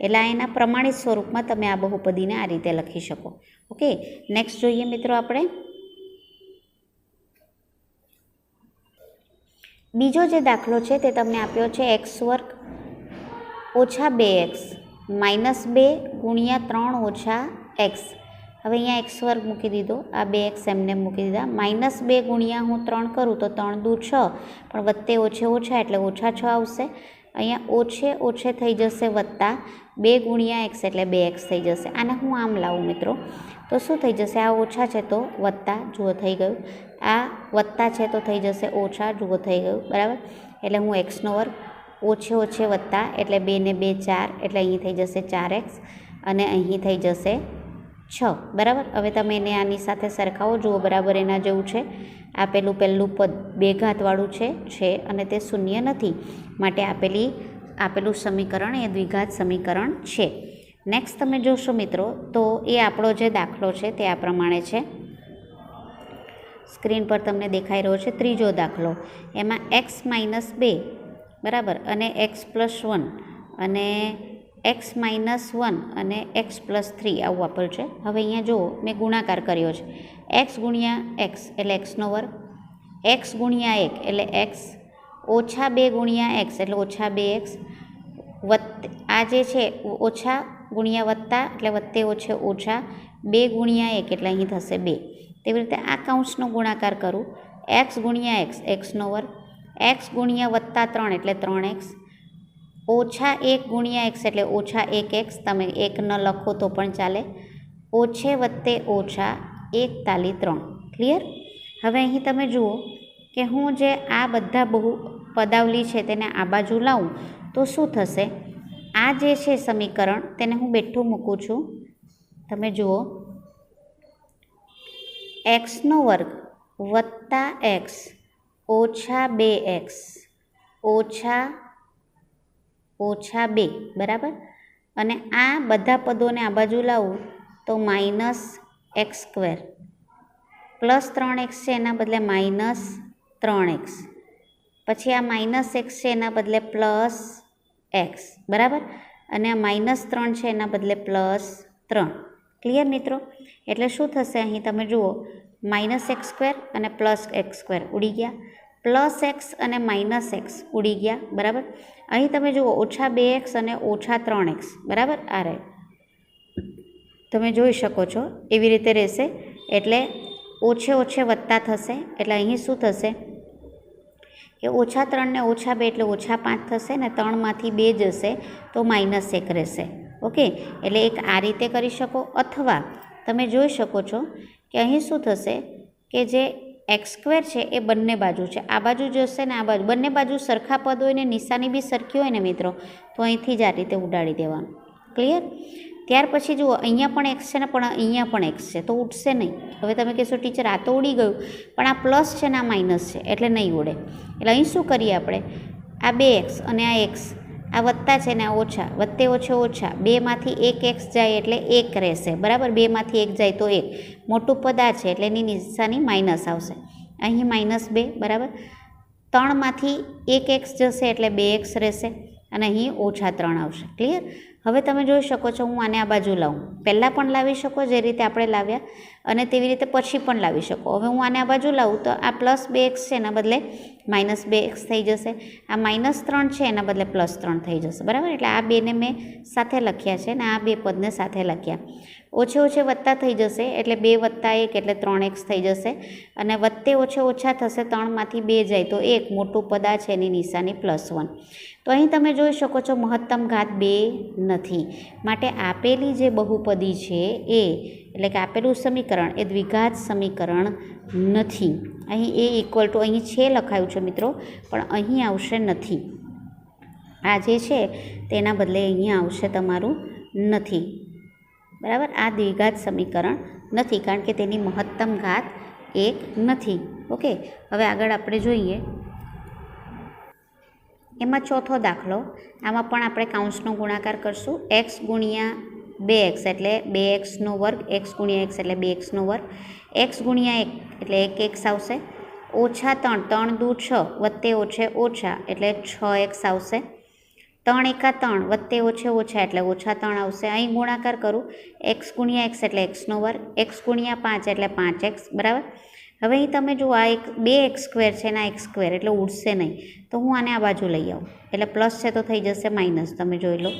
એટલે આ એના પ્રમાણિત સ્વરૂપમાં તમે આ બહુપદીને આ રીતે લખી શકો. ઓકે, નેક્સ્ટ જોઈએ મિત્રો આપણે. બીજો જે દાખલો છે તે તમને આપ્યો છે x² - 2x -2 ગુણ્યા 3 - x. હવે અહીંયા x² મૂકી દીધો, આ 2x એમને મૂકી દીધા. -2 ગુણ્યા હું 3 કરું તો 3 દુ 6, પણ વત્તે ઓછે એટલે -6 આવશે. અહીંયા ઓછે થઈ જશે વત્તા 2 ગુણ્યા x એટલે 2x થઈ જશે. આને હું આમ લાવું મિત્રો તો શું થઈ જશે? આ ઓછા છે તો વત્તા, જુઓ થઈ ગયું. આ વત્તા છે તો થઈ જશે ઓછા, જુઓ થઈ ગયું બરાબર. એટલે હું x² ઓછે વત્તા એટલે 2 ને 2 4 એટલે અહીં થઈ જશે 4x અને અહીં થઈ જશે 6 બરાબર. હવે તમે એને આની સાથે સરખાવો, જુઓ બરાબર એના જેવું છે. આપેલું પહેલું પદ 2 ઘાતવાળું છે અને તે શૂન્ય નથી. માટે આપેલું સમીકરણ એ દ્વિઘાત સમીકરણ છે. નેક્સ્ટ તમે જોશો મિત્રો તો એ આપણો જે દાખલો છે તે આ પ્રમાણે છે. સ્ક્રીન પર તમને દેખાઈ રહ્યો છે ત્રીજો દાખલો. એમાં x - 2 બરાબર અને x + 1 અને x - 1 અને x + 3 આવું આપેલું છે. હવે અહીંયા જુઓ મેં ગુણાકાર કર્યો છે. x ગુણ્યા x એટલે x², x ગુણ્યા 1 એટલે x, -2 ગુણ્યા x એટલે -2x, આ જે છે ગુણ્યા વત્તા એટલે વત્તે ઓછે ઓછા, 2 ગુણ્યા 1 એટલે અહીં થશે 2. તેવી રીતે આ કૌંસનો ગુણાકાર કરું, એક્સ ગુણ્યા એક્સ એક્સનો વર્ગ, એક્સ ગુણ્યા વત્તા 3 એટલે 3x, ઓછા 1 ગુણ્યા એક્સ એટલે ઓછા 1x, તમે 1 ન લખો તો પણ ચાલે, ઓછે વત્તે ઓછા 1 તાલી 3. ક્લિયર? હવે અહીં તમે જુઓ કે હું જે આ બધા બહુ પદાવલી છે તેને આ બાજુ લાવું તો શું થશે? આ જે છે સમીકરણ તેને હું બેઠું મૂકું છું. તમે જુઓ, એક્સનો વર્ગ વત્તા એક્સ ઓછા 2x ઓછા 2 બરાબર. અને આ બધા પદોને આ બાજુ લાવું તો minus x square plus 3x છે એના બદલે માઇનસ 3x, પછી આ માઇનસ એક્સ છે એના બદલે પ્લસ એક્સ બરાબર, અને આ માઇનસ 3 છે એના બદલે પ્લસ 3. ક્લિયર મિત્રો? એટલે શું થશે અહીં તમે જુઓ, માઇનસ એક્સ સ્ક્વેર અને પ્લસ એક્સ સ્ક્વેર ઉડી ગયા, પ્લસ એક્સ અને માઇનસ એક્સ ઉડી ગયા બરાબર. અહીં તમે જુઓ ઓછા 2x અને ઓછા 3x બરાબર. આ રહે, તમે જોઈ શકો છો એવી રીતે રહેશે. એટલે ઓછે ઓછે વત્તા થશે, એટલે અહીં શું થશે કે ઓછા 3 ને ઓછા 2 એટલે ઓછા 5 થશે, ને 3માંથી 2 જશે તો માઇનસ 1 રહેશે. ઓકે, એટલે એક આ રીતે કરી શકો, અથવા તમે જોઈ શકો છો કે અહીં શું થશે કે જે એક્સ સ્ક્વેર છે એ બંને બાજુ છે, આ બાજુ જશે ને આ બાજુ, બંને બાજુ સરખા પદ હોય ને નિશાની બી સરખી હોય ને મિત્રો, તો અહીંથી જ આ રીતે ઉડાડી દેવાનું. ક્લિયર? ત્યાર પછી જુઓ, અહીંયા પણ એક્સ છે ને પણ અહીંયા પણ એક્સ છે, તો ઉડશે નહીં. હવે તમે કહેશો ટીચર આ તો ઉડી ગયું, પણ આ પ્લસ છે ને આ માઇનસ છે એટલે નહીં ઉડે. એટલે અહીં શું કરીએ આપણે, આ 2x અને આ એક્સ, આ વત્તા છે ને આ ઓછા, વત્તે ઓછે ઓછા, 2માંથી 1x જાય એટલે 1 રહેશે બરાબર. 2માંથી 1 જાય તો 1, મોટું પદ આ છે એટલે એની નિશાની માઇનસ આવશે, અહીં -2 બરાબર. 3માંથી 1x જશે એટલે 2x રહેશે, અને અહીં ઓછા 3 આવશે. ક્લિયર? હવે તમે જોઈ શકો છો, હું આને આ બાજુ લાવું, પહેલાં પણ લાવી શકો જે રીતે આપણે લાવ્યા, અને તેવી રીતે પછી પણ લાવી શકો. હવે હું આને આ બાજુ લાવું તો આ +2x છે એના બદલે -2x થઈ જશે, આ -3 છે એના બદલે +3 થઈ જશે બરાબર. એટલે આ બેને મેં સાથે લખ્યા છે, અને આ બે પદને સાથે લખ્યા. ઓછે ઓછે વત્તા થઈ જશે એટલે 2 + 1 એટલે 3x થઈ જશે, અને વત્તે ઓછે ઓછા થશે, 3માંથી 2 જાય તો 1, મોટું પદ આ છે એની નિશાની +1. તો અહીં તમે જોઈ શકો છો મહત્તમ ઘાત 2 નથી, માટે આપેલી જે બહુપદી છે એ, એટલે કે આપેલું સમીકરણ એ દ્વિઘાત સમીકરણ નથી. અહીં a = અહીં છે લખાયું છે મિત્રો, પણ અહીં આવશે નથી. આ જે છે તેના બદલે અહીંયા આવશે તમારું નથી બરાબર. આ દ્વિઘાત સમીકરણ નથી, કારણ કે તેની મહત્તમ ઘાત 1 નથી. ઓકે, હવે આગળ આપણે જોઈએ એમાં ચોથો દાખલો. આમાં પણ આપણે કૌંસનો ગુણાકાર કરશું. x ગુણ્યા 2x એટલે 2x² x ગુણ્યા x એટલે 2x², x ગુણ્યા 1 એટલે 1x આવશે, ઓછા 3 3 દુ 6 વત્તે ઓછે ઓછા એટલે 6x આવશે, 3 એકા 3 વત્તે ઓછે ઓછા એટલે ઓછા 3 આવશે. અહીં ગુણાકાર કરું, x ગુણ્યા x એટલે x², x ગુણ્યા 5 એટલે 5x બરાબર. હવે અહીં તમે જુઓ, આ એક 2x² છે ને આ x² એટલે ઉડશે નહીં, તો હું આને આ બાજુ લઈ આવું એટલે પ્લસ છે તો થઈ જશે માઇનસ, તમે જોઈ લો.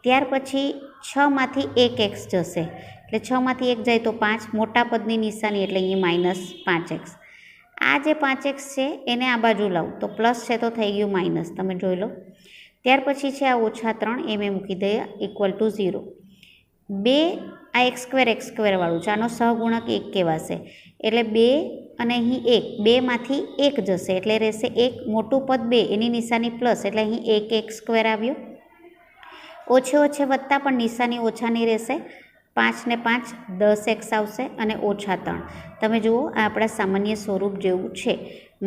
ત્યાર પછી 6માંથી 1x જશે એટલે 6માંથી 1 જાય તો 5, મોટા પદની નિશાની એટલે અહીં -5x. આ જે 5x છે એને આ બાજુ લાવું તો પ્લસ છે તો થઈ ગયું માઇનસ, તમે જોઈ લો. ત્યાર પછી છે આ ઓછા 3 એ મેં મૂકી દઈએ = 0. 2 આ x² વાળું છે, આનો સહગુણક 1 કહેવાશે, એટલે 2 અને અહીં 1, 2માંથી 1 જશે એટલે રહેશે 1, મોટું પદ 2 એની નિશાની પ્લસ એટલે અહીં 1x² આવ્યો. ઓછે ઓછે વત્તા પણ નિશાની ઓછાની રહેશે, 5 ને 5 10x આવશે, અને ઓછા 3. તમે જુઓ આ આપણા સામાન્ય સ્વરૂપ જેવું છે,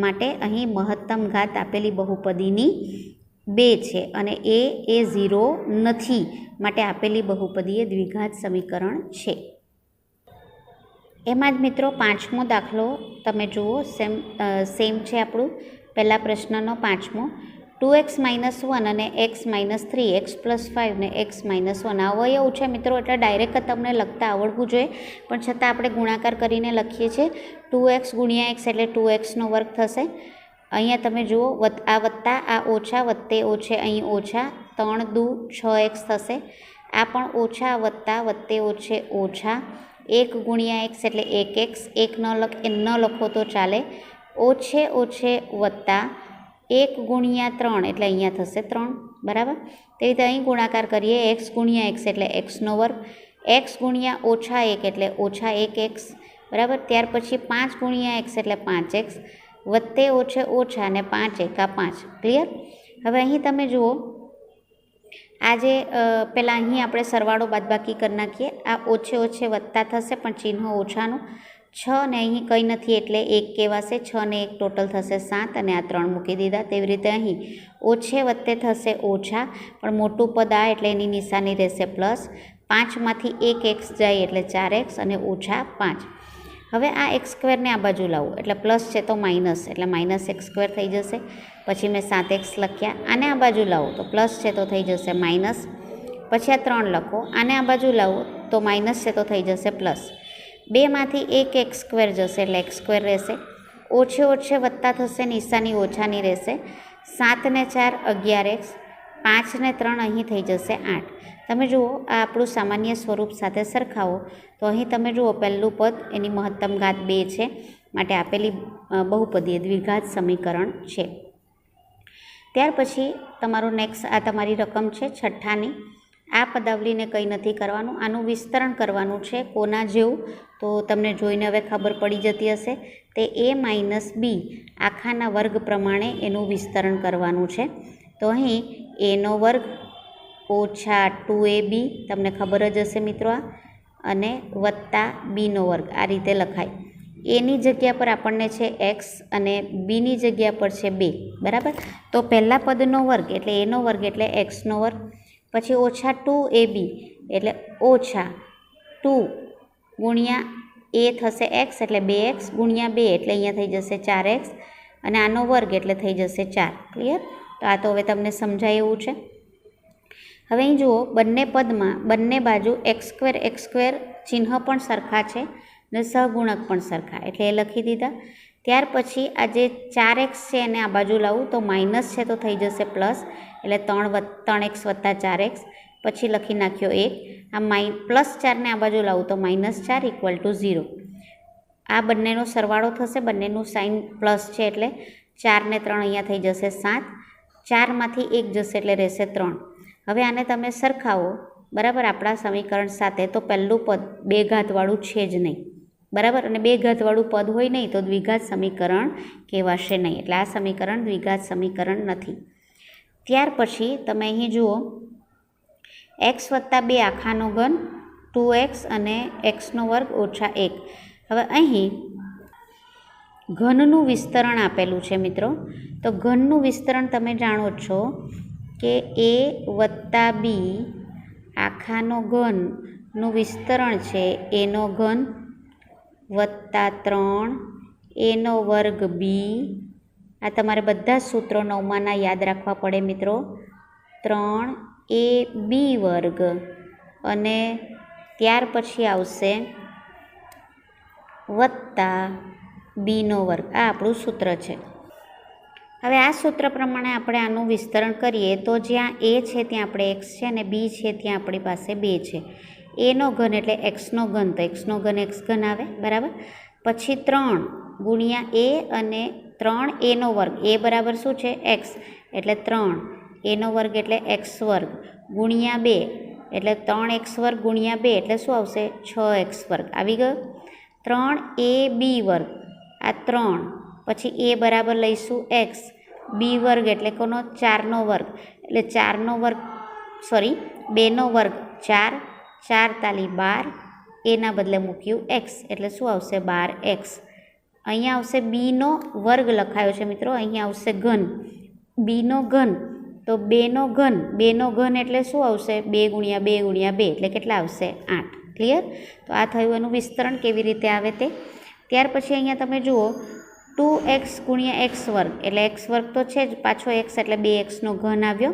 માટે અહીં મહત્તમ ઘાત આપેલી બહુપદીની 2 છે, અને એ 0 નથી, માટે આપેલી બહુપદી એ દ્વિઘાત સમીકરણ છે. એમાં જ મિત્રો 5મો દાખલો તમે જુઓ, સેમ છે આપણું પહેલા પ્રશ્નનો 5મો. 2x - 1 અને x - 3 x + 5 ને x - 1 અવયવ છે મિત્રો, એટલે ડાયરેક્ટ તમને લખતા આવડવું જોઈએ, પણ છતાં આપણે ગુણાકાર કરીને લખીએ છીએ. 2x ગુણ્યા x એટલે 2x² થશે. અહીંયા તમે જુઓ, આ વત્તા આ ઓછા, વત્તે ઓછે અહીં ઓછા, 3 દુ 6x થશે. આ પણ ઓછા વત્તા વત્તે ઓછે ઓછા 1 ગુણ્યા x એટલે 1x, 1 ન લખો તો ચાલે, ઓછે ઓછે વત્તા 1 ગુણ્યા 3 એટલે અહીંયા થશે 3, બરાબર. તે રીતે અહીં ગુણાકાર કરીએ, x ગુણ્યા x એટલે xનો વર્ગ, x ગુણ્યા ઓછા 1 એટલે ઓછા 1x, બરાબર. ત્યાર પછી 5 ગુણ્યા x એટલે 5x, વત્તે ઓછે ઓછા અને 5 એકા 5, ક્લિયર. હવે અહીં તમે જુઓ, આજે પહેલાં અહીં આપણે સરવાળો બાદબાકી કરી નાખીએ. આ ઓછે ઓછે વત્તા થશે પણ ચિહ્ન ઓછાનું, 6 ને અહીં કંઈ નથી એટલે 1 કહેવાશે, 6 ને 1 ટોટલ થશે 7 અને આ 3 મૂકી દીધા. તેવી રીતે અહીં ઓછે વત્તે થશે ઓછા પણ મોટું પદ આ એટલે એની નિશાની રહેશે પ્લસ, 5માંથી 1x જાય એટલે 4x અને ઓછા 5. હવે આ x સ્ક્વેરને આ બાજુ લાવો એટલે પ્લસ છે તો માઇનસ એટલે માઇનસ x સ્ક્વેર થઈ જશે. પછી મેં 7x લખ્યા, આને આ બાજુ લાવો તો પ્લસ છે તો થઈ જશે માઇનસ, પછી આ 3 લખો, આને આ બાજુ લાવો તો માઇનસ છે તો થઈ જશે પ્લસ. 2માંથી 1 x સ્ક્વેર જશે એટલે x સ્ક્વેર રહેશે, ઓછે ઓછે વત્તા થશે, નિશાની ઓછાની રહેશે, 7 ને 4 11x, 5 ને 3 અહીં થઈ જશે 8. તમે જુઓ આ આપણું સામાન્ય સ્વરૂપ સાથે સરખાવો તો અહીં તમે જુઓ પહેલું પદ એની મહત્તમ ઘાત 2 છે, માટે આપેલી બહુપદીય દ્વિઘાત સમીકરણ છે. ત્યાર પછી તમારું નેક્સ્ટ આ તમારી રકમ છે છઠ્ઠાની. આ પદાવલીને કંઈ નથી કરવાનું, આનું વિસ્તરણ કરવાનું છે. કોના જેવું તો તમને જોઈને હવે ખબર પડી જતી હશે, તે a - b આખાના વર્ગ પ્રમાણે એનું વિસ્તરણ કરવાનું છે. તો અહીં a નો વર્ગ ઓછા 2ab તમને ખબર જ હશે મિત્રો આ, અને વત્તા b નો વર્ગ આ રીતે લખાય. એની જગ્યા પર આપણને છે x અને બીની જગ્યા પર છે 2, બરાબર. તો પહેલા પદનો વર્ગ એટલે એનો વર્ગ એટલે xનો વર્ગ, પછી ઓછા 2ab એટલે ઓછા 2 ગુણ્યા a થશે x એટલે 2x ગુણ્યા 2 એટલે અહીંયા થઈ જશે 4x અને આનો વર્ગ એટલે થઈ જશે 4, ક્લિયર. તો આ તો હવે તમને સમજાય એવું છે. હવે અહીં જુઓ બંને પદમાં બંને બાજુ x સ્ક્વેર ચિહ્ન પણ સરખા છે અને સહગુણક પણ સરખા એટલે એ લખી દીધા. ત્યાર પછી આ જે 4x છે એને આ બાજુ લાવું તો માઇનસ છે તો થઈ જશે પ્લસ એટલે 3x વત્તા 4x, પછી લખી નાખ્યો 1. આ પ્લસ 4ને આ બાજુ લાવું તો -4 = 0. આ બંનેનો સરવાળો થશે, બંનેનું સાઇન પ્લસ છે એટલે 4 ને 3 અહીંયા થઈ જશે 7, 4માંથી 1 જશે એટલે રહેશે 3. હવે આને તમે સરખાવો બરાબર આપણા સમીકરણ સાથે તો પહેલું પદ 2 ઘાતવાળું છે જ નહીં, બરાબર. અને 2 ઘાતવાળું પદ હોય નહીં તો દ્વિઘાત સમીકરણ કહેવાશે નહીં, એટલે આ સમીકરણ દ્વિઘાત સમીકરણ નથી. ત્યાર પછી તમે અહીં જુઓ x વત્તા 2 આખાનો ઘન 2x અને xનો વર્ગ ઓછા 1. હવે અહીં ઘનનું વિસ્તરણ આપેલું છે મિત્રો, તો ઘનનું વિસ્તરણ તમે જાણો છો કે a વત્તા b આખાનો ઘનનું વિસ્તરણ છે એનો ઘન વત્તા 3 એનો વર્ગ b. આ તમારે બધા સૂત્રો 9માના યાદ રાખવા પડે મિત્રો. 3ab વર્ગ અને ત્યાર પછી આવશે વત્તા b નો વર્ગ. આ આપણું સૂત્ર છે. હવે આ સૂત્ર પ્રમાણે આપણે આનું વિસ્તરણ કરીએ તો જ્યાં a છે ત્યાં આપણે x છે અને b છે ત્યાં આપણી પાસે 2 છે. એનો ઘન એટલે xનો ઘન તો xનો ઘન x ઘન આવે, બરાબર. પછી 3 ગુણ્યા a અને 3 એનો વર્ગ, a બરાબર શું છે x એટલે 3 એનો વર્ગ એટલે x વર્ગ ગુણ્યા 2 એટલે 3x વર્ગ ગુણ્યા 2 એટલે શું આવશે 6x વર્ગ આવી ગયો. 3ab વર્ગ આ 3, પછી a બરાબર લઈશું x, b વર્ગ એટલે કોનો 4નો વર્ગ એટલે 4નો વર્ગ 2નો વર્ગ 4, 4 તાલી 12, એના બદલે મૂક્યું x એટલે શું આવશે 12x. અહીંયા આવશે bનો વર્ગ લખાયો છે મિત્રો, અહીંયા આવશે ઘન bનો ઘન તો 2નો ઘન એટલે શું આવશે 2 ગુણ્યા 2 ગુણ્યા 2 એટલે કેટલા આવશે 8, ક્લિયર. તો આ થયું એનું વિસ્તરણ કેવી રીતે આવે તે. ત્યાર પછી અહીંયા તમે જુઓ 2x ગુણ્યા x વર્ગ એટલે x વર્ગ તો છે જ, પાછો x એટલે 2xનો ઘન આવ્યો.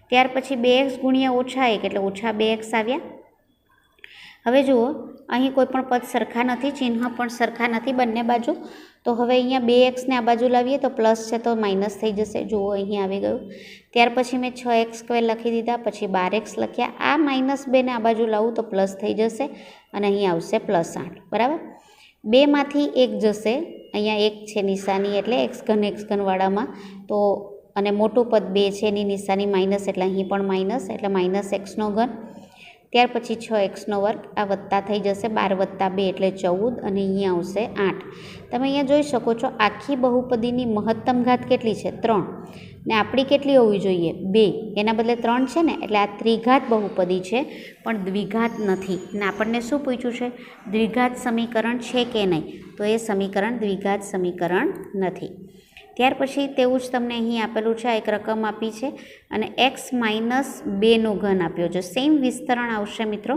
ત્યાર પછી 2x ગુણ્યા ઓછા 1 એટલે ઓછા 2x આવ્યા. હવે જુઓ અહીં કોઈ પણ પદ સરખા નથી, ચિહ્ન પણ સરખા નથી બંને બાજુ. તો હવે અહીંયા 2x આ બાજુ લાવીએ તો પ્લસ છે તો માઇનસ થઈ જશે. જુઓ અહીં આવી ગયું. ત્યાર પછી મેં 6x² લખી દીધા, પછી 12x લખ્યા. આ -2ને આ બાજુ લાવું તો પ્લસ થઈ જશે અને અહીં આવશે +8. બરાબર. 2માંથી 1 જશે, અહીંયા 1 છે નિશાની એટલે x3 વાળામાં, તો અને મોટું પદ 2 છે એની નિશાની માઇનસ એટલે અહીં પણ માઇનસ, એટલે -x3. ત્યાર પછી 6x², આ વત્તા થઈ જશે, 12 + 2 એટલે 14 અને અહીંયા આવશે 8. તમે અહીંયા જોઈ શકો છો આખી બહુપદીની મહત્તમ ઘાત કેટલી છે? 3. ને આપણી કેટલી હોવી જોઈએ? 2. એના બદલે 3 છે ને, એટલે આ ત્રિઘાત બહુપદી છે પણ દ્વિઘાત નથી. અને આપણને શું પૂછ્યું છે? દ્વિઘાત સમીકરણ છે કે નહીં? તો એ સમીકરણ દ્વિઘાત સમીકરણ નથી. ત્યાર પછી તેવું જ તમને અહીં આપેલું છે, આ એક રકમ આપી છે અને x-2 આપ્યો છે. સેમ વિસ્તરણ આવશે મિત્રો,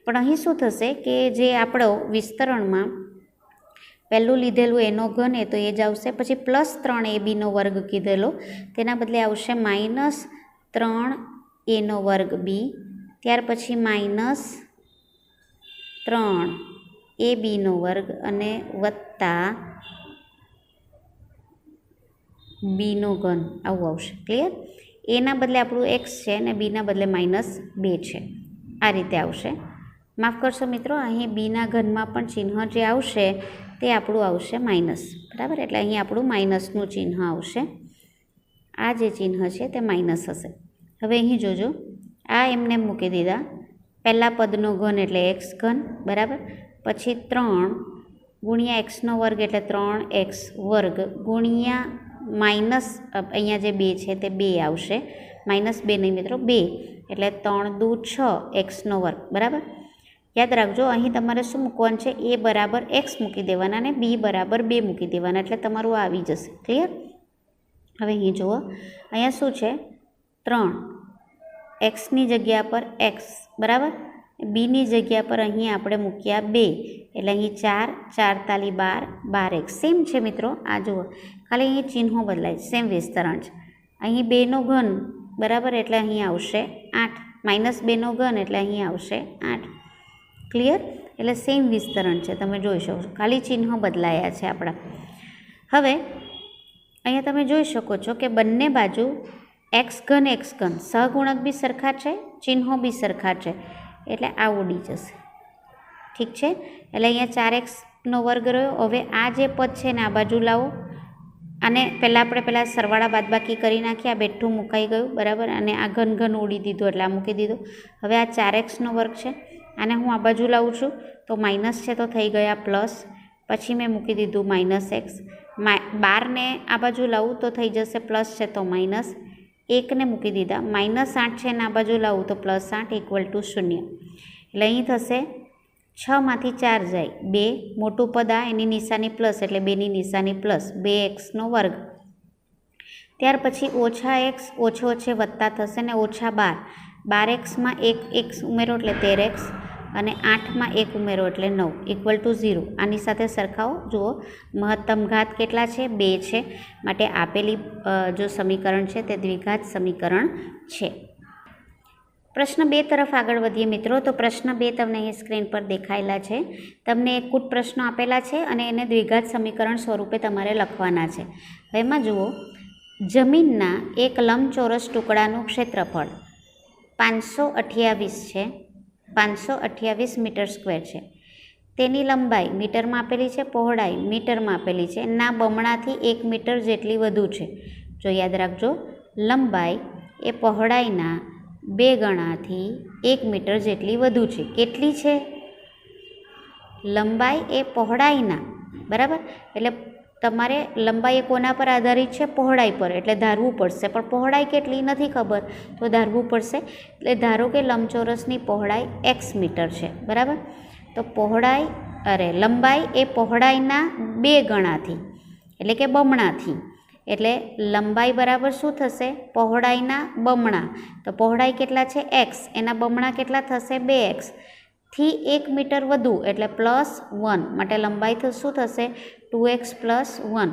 પણ અહીં શું થશે કે જે આપણો વિસ્તરણમાં પહેલું લીધેલું એનો ઘન એ તો એ જ આવશે, પછી +3ab² કીધેલો તેના બદલે આવશે -3a²b, ત્યાર પછી -3ab² અને વત્તા b3 આવું આવશે. ક્લિયર? એના બદલે આપણું x છે અને બીના બદલે -2 છે. આ રીતે આવશે. માફ કરશો મિત્રો, અહીં બીના ઘનમાં પણ ચિહ્ન જે આવશે તે આપણું આવશે માઇનસ. બરાબર, એટલે અહીં આપણું માઇનસનું ચિહ્ન આવશે. આ જે ચિહ્ન છે તે માઇનસ હશે. હવે અહીં જોજો, આ એમને મૂકી દીધા. પહેલા પદનો ઘન એટલે x3, બરાબર, પછી 3 ગુણ્યા x² એટલે 3x² ગુણ્યા માઇનસ અહીંયા જે 2 છે તે 2 આવશે, -2 નહીં મિત્રો, 2 એટલે 3 × 2 = 6x². બરાબર. યાદ રાખજો, અહીં તમારે શું મૂકવાનું છે? a = x મૂકી દેવાના અને b = 2 મૂકી દેવાના, એટલે તમારું આવી જશે. ક્લિયર? હવે અહીં જુઓ, અહીંયા શું છે? 3 xની જગ્યા પર x, બરાબર, બીની જગ્યા પર અહીં આપણે મૂક્યા 2 એટલે અહીં 4, 4 × 12, 12x. સેમ છે મિત્રો, આ જુઓ, ખાલી અહીં ચિહ્નો બદલાય, સેમ વિસ્તરણ છે. અહીં 2નો ઘન, બરાબર, એટલે અહીં આવશે 8, -2 એટલે અહીં આવશે 8. ક્લિયર? એટલે સેમ વિસ્તરણ છે, તમે જોઈ શકો છો, ખાલી ચિહ્નો બદલાયા છે આપણા. હવે અહીંયા તમે જોઈ શકો છો કે બંને બાજુ x3 સહગુણક બી સરખા છે, ચિહ્નો બી સરખા છે, એટલે આ ઉડી જશે. ઠીક છે? એટલે અહીંયા 4x² રહ્યો. હવે આ જે પદ છે ને આ બાજુ લાવો, અને પહેલાં સરવાળા બાદબાકી કરી નાખી, આ બેઠું મુકાઈ ગયું, બરાબર, અને આ ઘન ઉડી દીધું એટલે આ મૂકી દીધું. હવે આ 4x² છે, આને હું આ બાજુ લાવું છું તો માઇનસ છે તો થઈ ગયા પ્લસ, પછી મેં મૂકી દીધું -x. 12ને આ બાજુ લાવું તો થઈ જશે પ્લસ છે તો માઇનસ, 1ને મૂકી દીધા, -8 છે ને આ બાજુ લાવું તો +8 = 0. એટલે અહીં થશે 6માંથી 4 જાય 2, મોટું પદ આ, એની નિશાની પ્લસ એટલે 2ની નિશાની પ્લસ, 2x². ત્યાર પછી -x ઓછે ઓછે વત્તા થશે ને -12, 12xમાં 1 ઉમેરો એટલે 13x અને 8માં 1 ઉમેરો એટલે 9 = 0. આની સાથે સરખાવો. જુઓ, મહત્તમ ઘાત કેટલા છે? 2 છે, માટે આપેલી જો સમીકરણ છે તે દ્વિઘાત સમીકરણ છે. પ્રશ્ન 2 તરફ આગળ વધીએ મિત્રો. તો પ્રશ્ન 2 તમને અહીં સ્ક્રીન પર દેખાયેલા છે. તમને એક કૂટ પ્રશ્નો આપેલા છે અને એને દ્વિઘાત સમીકરણ સ્વરૂપે તમારે લખવાના છે. હવે એમાં જુઓ, જમીનના એક લંબચોરસ ટુકડાનું ક્ષેત્રફળ 528 છે, 528 મીટર² છે. તેની લંબાઈ મીટરમાં આપેલી છે, પહોળાઈ મીટરમાં આપેલી છે, ના બમણાથી 1 મીટર જેટલી વધુ છે. જો યાદ રાખજો, લંબાઈ એ પહોળાઈના 2 ગણાથી 1 મીટર જેટલી વધુ છે. કેટલી છે? લંબાઈ એ પહોળાઈના, બરાબર, એટલે તમારે લંબાઈ એ કોના પર આધારિત છે? પહોળાઈ પર, એટલે ધારવું પડશે. પણ પહોળાઈ કેટલી નથી ખબર, તો ધારવું પડશે. એટલે ધારો કે લંબચોરસની પહોળાઈ x મીટર છે, બરાબર, તો લંબાઈ એ પહોળાઈના 2 ગણાથી એટલે કે બમણાથી, એટલે લંબાઈ બરાબર શું થશે? પહોળાઈના બમણા. તો પહોળાઈ કેટલા છે? x, એના બમણા કેટલા થશે? 2x થી 1 મીટર વધુ એટલે +1, માટે લંબાઈ તો શું થશે? 2x + 1.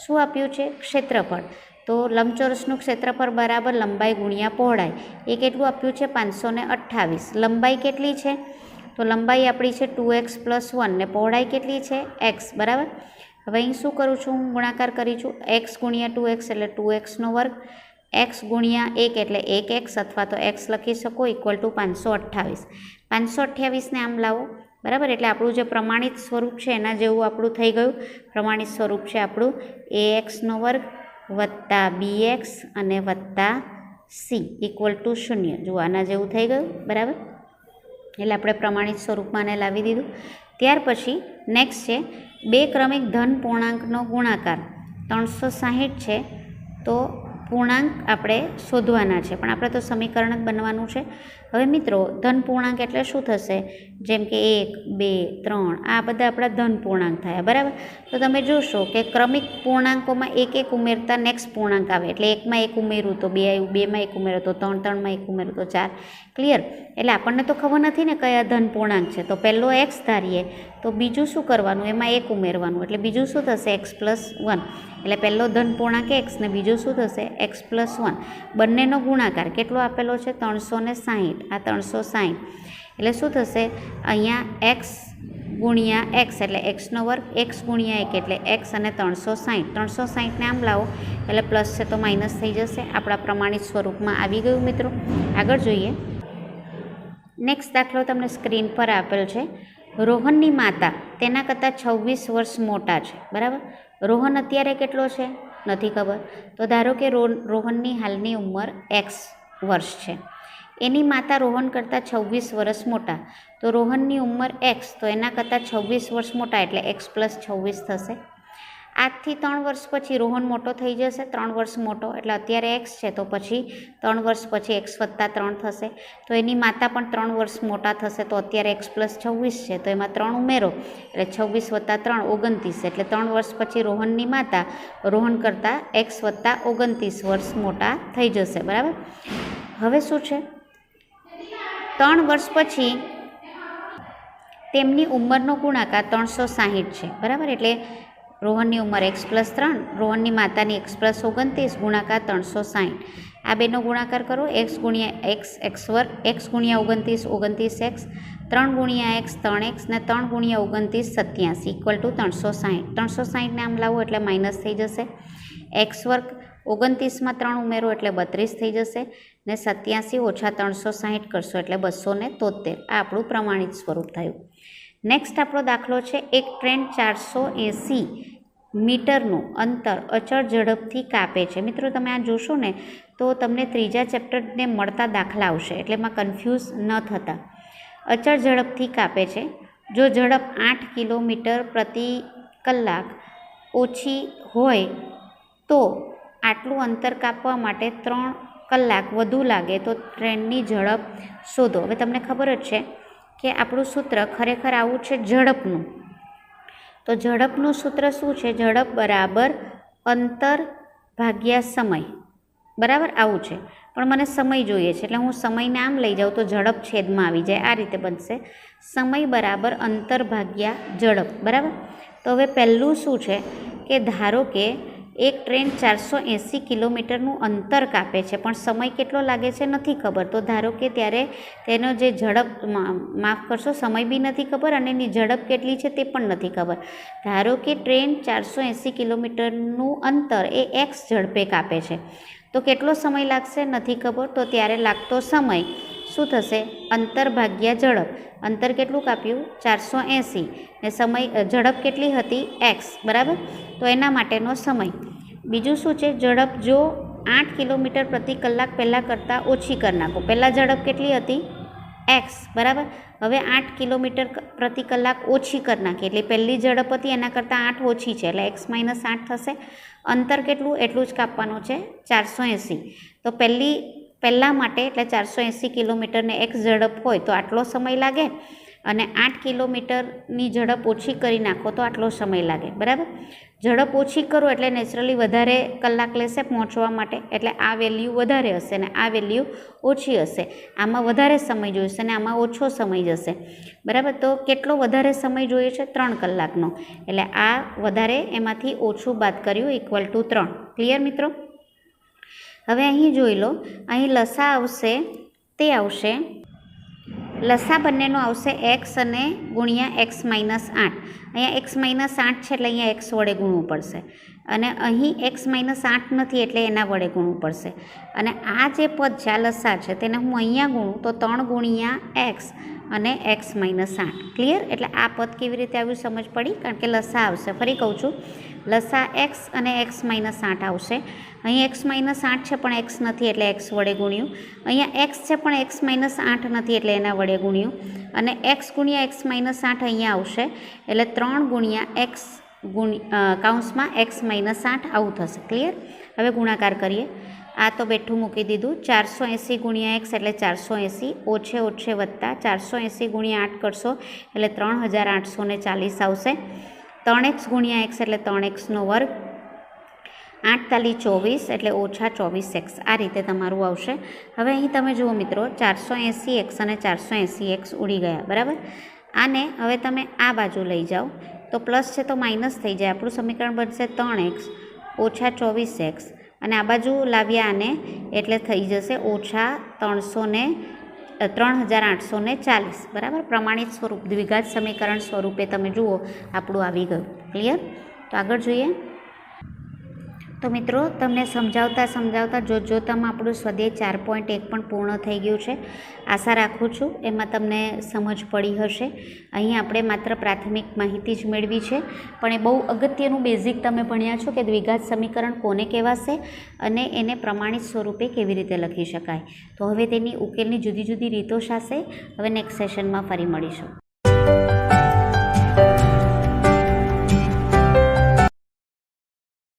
શું આપ્યું છે? ક્ષેત્રફળ. તો લંબચોરસનું ક્ષેત્રફળ બરાબર લંબાઈ ગુણ્યા પહોળાઈ. એ કેટલું આપ્યું છે? 528. લંબાઈ કેટલી છે? તો લંબાઈ આપણી છે 2x + 1 ને પહોળાઈ કેટલી છે x, બરાબર. હવે અહીં શું કરું છું, હું ગુણાકાર કરી છું. x × 2x એટલે 2x², x × 1 એટલે 1x, અથવા તો x લખી શકો = 528. 528ને આમ લાવો, બરાબર. એટલે આપણું જે પ્રમાણિત સ્વરૂપ છે એના જેવું આપણું થઈ ગયું. પ્રમાણિત સ્વરૂપ છે આપણું ax² + bx અને + c = 0. જુઓ આના જેવું થઈ ગયું, બરાબર. એટલે આપણે પ્રમાણિત સ્વરૂપમાં આને લાવી દીધું. ત્યાર પછી નેક્સ્ટ છે બે ક્રમિક ધન પૂર્ણાંકનો ગુણાકાર 360 છે. તો પૂર્ણાંક આપણે શોધવાના છે, પણ આપણે તો સમીકરણ જ બનવાનું છે. હવે મિત્રો ધન પૂર્ણાંક એટલે શું થશે, જેમ કે 1, 2, 3 આ બધા આપણા ધન પૂર્ણાંક થયા, બરાબર. તો તમે જોશો કે ક્રમિક પૂર્ણાંકોમાં એક એક ઉમેરતા નેક્સ્ટ પૂર્ણાંક આવે. એટલે 1માં 1 ઉમેરું તો 2 આવ્યું, 2માં 1 ઉમેરો તો 3, 3માં 1 ઉમેરું તો 4. ક્લિયર. એટલે આપણને તો ખબર નથી ને કયા ધન પૂર્ણાંક છે. તો પહેલો x ધારીએ તો બીજું શું કરવાનું, એમાં 1 ઉમેરવાનું. એટલે બીજું શું થશે, x + 1. એટલે પહેલો ધન પૂર્ણાંક x ને બીજું શું થશે, x + 1. બંનેનો ગુણાકાર કેટલો આપેલો છે, 360. આ 360 એટલે શું થશે, અહીંયા x × x એટલે x², x × 1 એટલે x અને 360. 360ને આમ લાવો એટલે પ્લસ છે તો માઇનસ થઈ જશે. આપણા પ્રમાણિત સ્વરૂપમાં આવી ગયું મિત્રો. આગળ જોઈએ. નેક્સ્ટ દાખલો તમને સ્ક્રીન પર આપેલ છે. રોહનની માતા તેના કરતાં 26 વર્ષ મોટા છે, બરાબર. રોહન અત્યારે કેટલો છે નથી ખબર. તો ધારો કે રોહનની હાલની ઉંમર x વર્ષ છે. એની માતા રોહન કરતાં 26 વર્ષ મોટા. તો રોહનની ઉંમર x, તો એના કરતાં 26 વર્ષ મોટા એટલે x + 26 થશે. આજથી 3 વર્ષ પછી રોહન મોટો થઈ જશે, 3 વર્ષ મોટો. એટલે અત્યારે x છે તો પછી 3 વર્ષ પછી x + 3 થશે. તો એની માતા પણ 3 વર્ષ મોટા થશે. તો અત્યારે x + 26 છે તો એમાં 3 ઉમેરો એટલે 26 + 3 29. એટલે 3 વર્ષ પછી રોહનની માતા રોહન કરતાં x + 29 વર્ષ મોટા થઈ જશે, બરાબર. હવે શું છે, 3 વર્ષ પછી તેમની ઉંમરનો ગુણાકાર 360 છે, બરાબર. એટલે રોહનની ઉંમર x + 3, રોહનની માતાની x + 29 ગુણાકાર 360. આ બેનો ગુણાકાર કરો. x × x x², x × 29 29x, 3 × x 3x ને 3 × 29 87 = 360. 360ને આમ લાવો એટલે માઇનસ થઈ જશે. x² 29માં 3 ઉમેરો એટલે 32 થઈ જશે. ને 87 - 360 કરશો એટલે 273. આ આપણું પ્રમાણિત સ્વરૂપ થયું. નેક્સ્ટ આપણો દાખલો છે. એક ટ્રેન 480 મીટરનું અંતર અચળ ઝડપથી કાપે છે. મિત્રો તમે આ જોશો ને તો તમને ત્રીજા ચેપ્ટરને મળતા દાખલા આવશે, એટલે એમાં કન્ફ્યુઝ ન થતા. અચળ ઝડપથી કાપે છે. જો ઝડપ 8 કિલોમીટર પ્રતિ કલાક ઓછી હોય તો આટલું અંતર કાપવા માટે 3 કલાક વધુ લાગે તો ટ્રેનની ઝડપ શોધો. હવે તમને ખબર જ છે કે આપણું સૂત્ર ખરેખર આવું છે ઝડપનું. તો ઝડપનું સૂત્ર શું છે, ઝડપ બરાબર અંતર ભાગ્યા સમય, બરાબર આવું છે. પણ મને સમય જોઈએ છે એટલે હું સમયને આમ લઈ જાઉં તો ઝડપ છેદમાં આવી જાય. આ રીતે બનશે સમય બરાબર અંતર ભાગ્યા ઝડપ, બરાબર. તો હવે પહેલું શું છે કે ધારો કે એક ટ્રેન 480 કિલોમીટરનું અંતર કાપે છે પણ સમય કેટલો લાગે છે નથી ખબર. તો ધારો કે ત્યારે તેનો જે ઝડપ માફ કરશો સમય બી નથી ખબર અને એની ઝડપ કેટલી છે તે પણ નથી ખબર. ધારો કે ટ્રેન 480 કિલોમીટરનું અંતર એ x ઝડપે કાપે છે તો કેટલો સમય લાગશે નથી ખબર. તો ત્યારે લાગતો સમય શું થશે, અંતર ભાગ્યા ઝડપ. અંતર કેટલું કાપ્યું 480 ને સમય ઝડપ કેટલી હતી x, બરાબર. તો એના માટેનો સમય. બીજું શું છે, ઝડપ જો 8 કિલોમીટર પ્રતિ કલાક પહેલાં કરતાં ઓછી કરી નાખો. પહેલાં ઝડપ કેટલી હતી x, બરાબર. હવે 8 કિલોમીટર પ્રતિ કલાક ઓછી કરી નાખી એટલે પહેલી ઝડપ હતી એના કરતાં 8 ઓછી છે એટલે x - 8 થશે. અંતર કેટલું એટલું જ કાપવાનું છે 480. તો પહેલાં માટે એટલે 480 કિલોમીટરને x ઝડપ હોય તો આટલો સમય લાગે અને 8 કિલોમીટરની ઝડપ ઓછી કરી નાખો તો આટલો સમય લાગે, બરાબર. ઝડપ ઓછી કરો એટલે નેચરલી વધારે કલાક લેશે પહોંચવા માટે એટલે આ વેલ્યુ વધારે હશે અને આ વેલ્યુ ઓછી હશે. આમાં વધારે સમય જોઈશે અને આમાં ઓછો સમય જશે, બરાબર. તો કેટલો વધારે સમય જોઈએ છે 3 કલાકનો એટલે આ વધારે એમાંથી ઓછું બાદ કર્યું = 3. ક્લિયર મિત્રો. હવે અહીં જોઈ લો, અહીં લસા આવશે તે આવશે લસા બંનેનો આવશે એક્સ અને ગુણ્યા એક્સ માઇનસ 8. અહીંયા એક્સ માઇનસ 8 છે એટલે અહીંયા એક્સ વડે ગુણવું પડશે અને અહીં એક્સ માઇનસ 8 નથી એટલે એના વડે ગુણવું પડશે. અને આ જે પદ છે આ લસા છે તેને હું અહીંયા ગુણું તો 3 ગુણ્યા એક્સ અને એક્સ માઇનસ 8. ક્લિયર? એટલે આ પદ કેવી રીતે આવ્યું સમજ પડી, કારણ કે લસા આવશે. ફરી કહું છું, લસા એક્સ અને એક્સ માઇનસ 8 આવશે. અહીં એક્સ માઇનસ 8 છે પણ એક્સ નથી એટલે એક્સ વડે ગુણ્યું. અહીંયા એક્સ છે પણ એક્સ માઇનસ 8 નથી એટલે એના વડે ગુણ્યું. અને એક્સ ગુણ્યા એક્સ માઇનસ 8 અહીંયા આવશે એટલે 3 ગુણ્યા એક્સ કૌંસમાં એક્સ માઇનસ 8 આવું થશે. ક્લિયર? હવે ગુણાકાર કરીએ. આ તો બેઠું મૂકી દીધું. 480 ગુણ્યા એક્સ એટલે 480, ઓછે ઓછે વત્તા 480 ગુણ્યા 8 કરશો એટલે 3840 આવશે. 3x ગુણ્યા એક્સ એટલે 3xનો વર્ગ, 8 તાલી 24 એટલે ઓછા 24x. આ રીતે તમારું આવશે. હવે અહીં તમે જુઓ મિત્રો, 480x અને 480x ઉડી ગયા, બરાબર. આને હવે તમે આ બાજુ લઈ જાઓ તો પ્લસ છે તો માઇનસ થઈ જાય. આપણું સમીકરણ બનશે 3x ઓછા 24x અને આ બાજુ લાવ્યા આને એટલે થઈ જશે ઓછા 3840. બરાબર. પ્રમાણિત સ્વરૂપ દ્વિઘાત સમીકરણ સ્વરૂપે તમે જુઓ આપણું આવી ગયું. ક્લિયર? તો આગળ જોઈએ. તો મિત્રો, તમને સમજાવતા જોતામાં આપણું સ્વાધ્યાય 4.1 પણ પૂર્ણ થઈ ગયું છે. આશા રાખું છું એમાં તમને સમજ પડી હશે. અહીં આપણે માત્ર પ્રાથમિક માહિતી જ મેળવી છે, પણ એ બહુ અગત્યનું બેઝિક તમે ભણ્યા છો કે દ્વિઘાત સમીકરણ કોને કહેવાશે અને એને પ્રમાણિત સ્વરૂપે કેવી રીતે લખી શકાય. તો હવે તેની ઉકેલની જુદી જુદી રીતો સાથે હવે નેક્સ્ટ સેશનમાં ફરી મળીશું.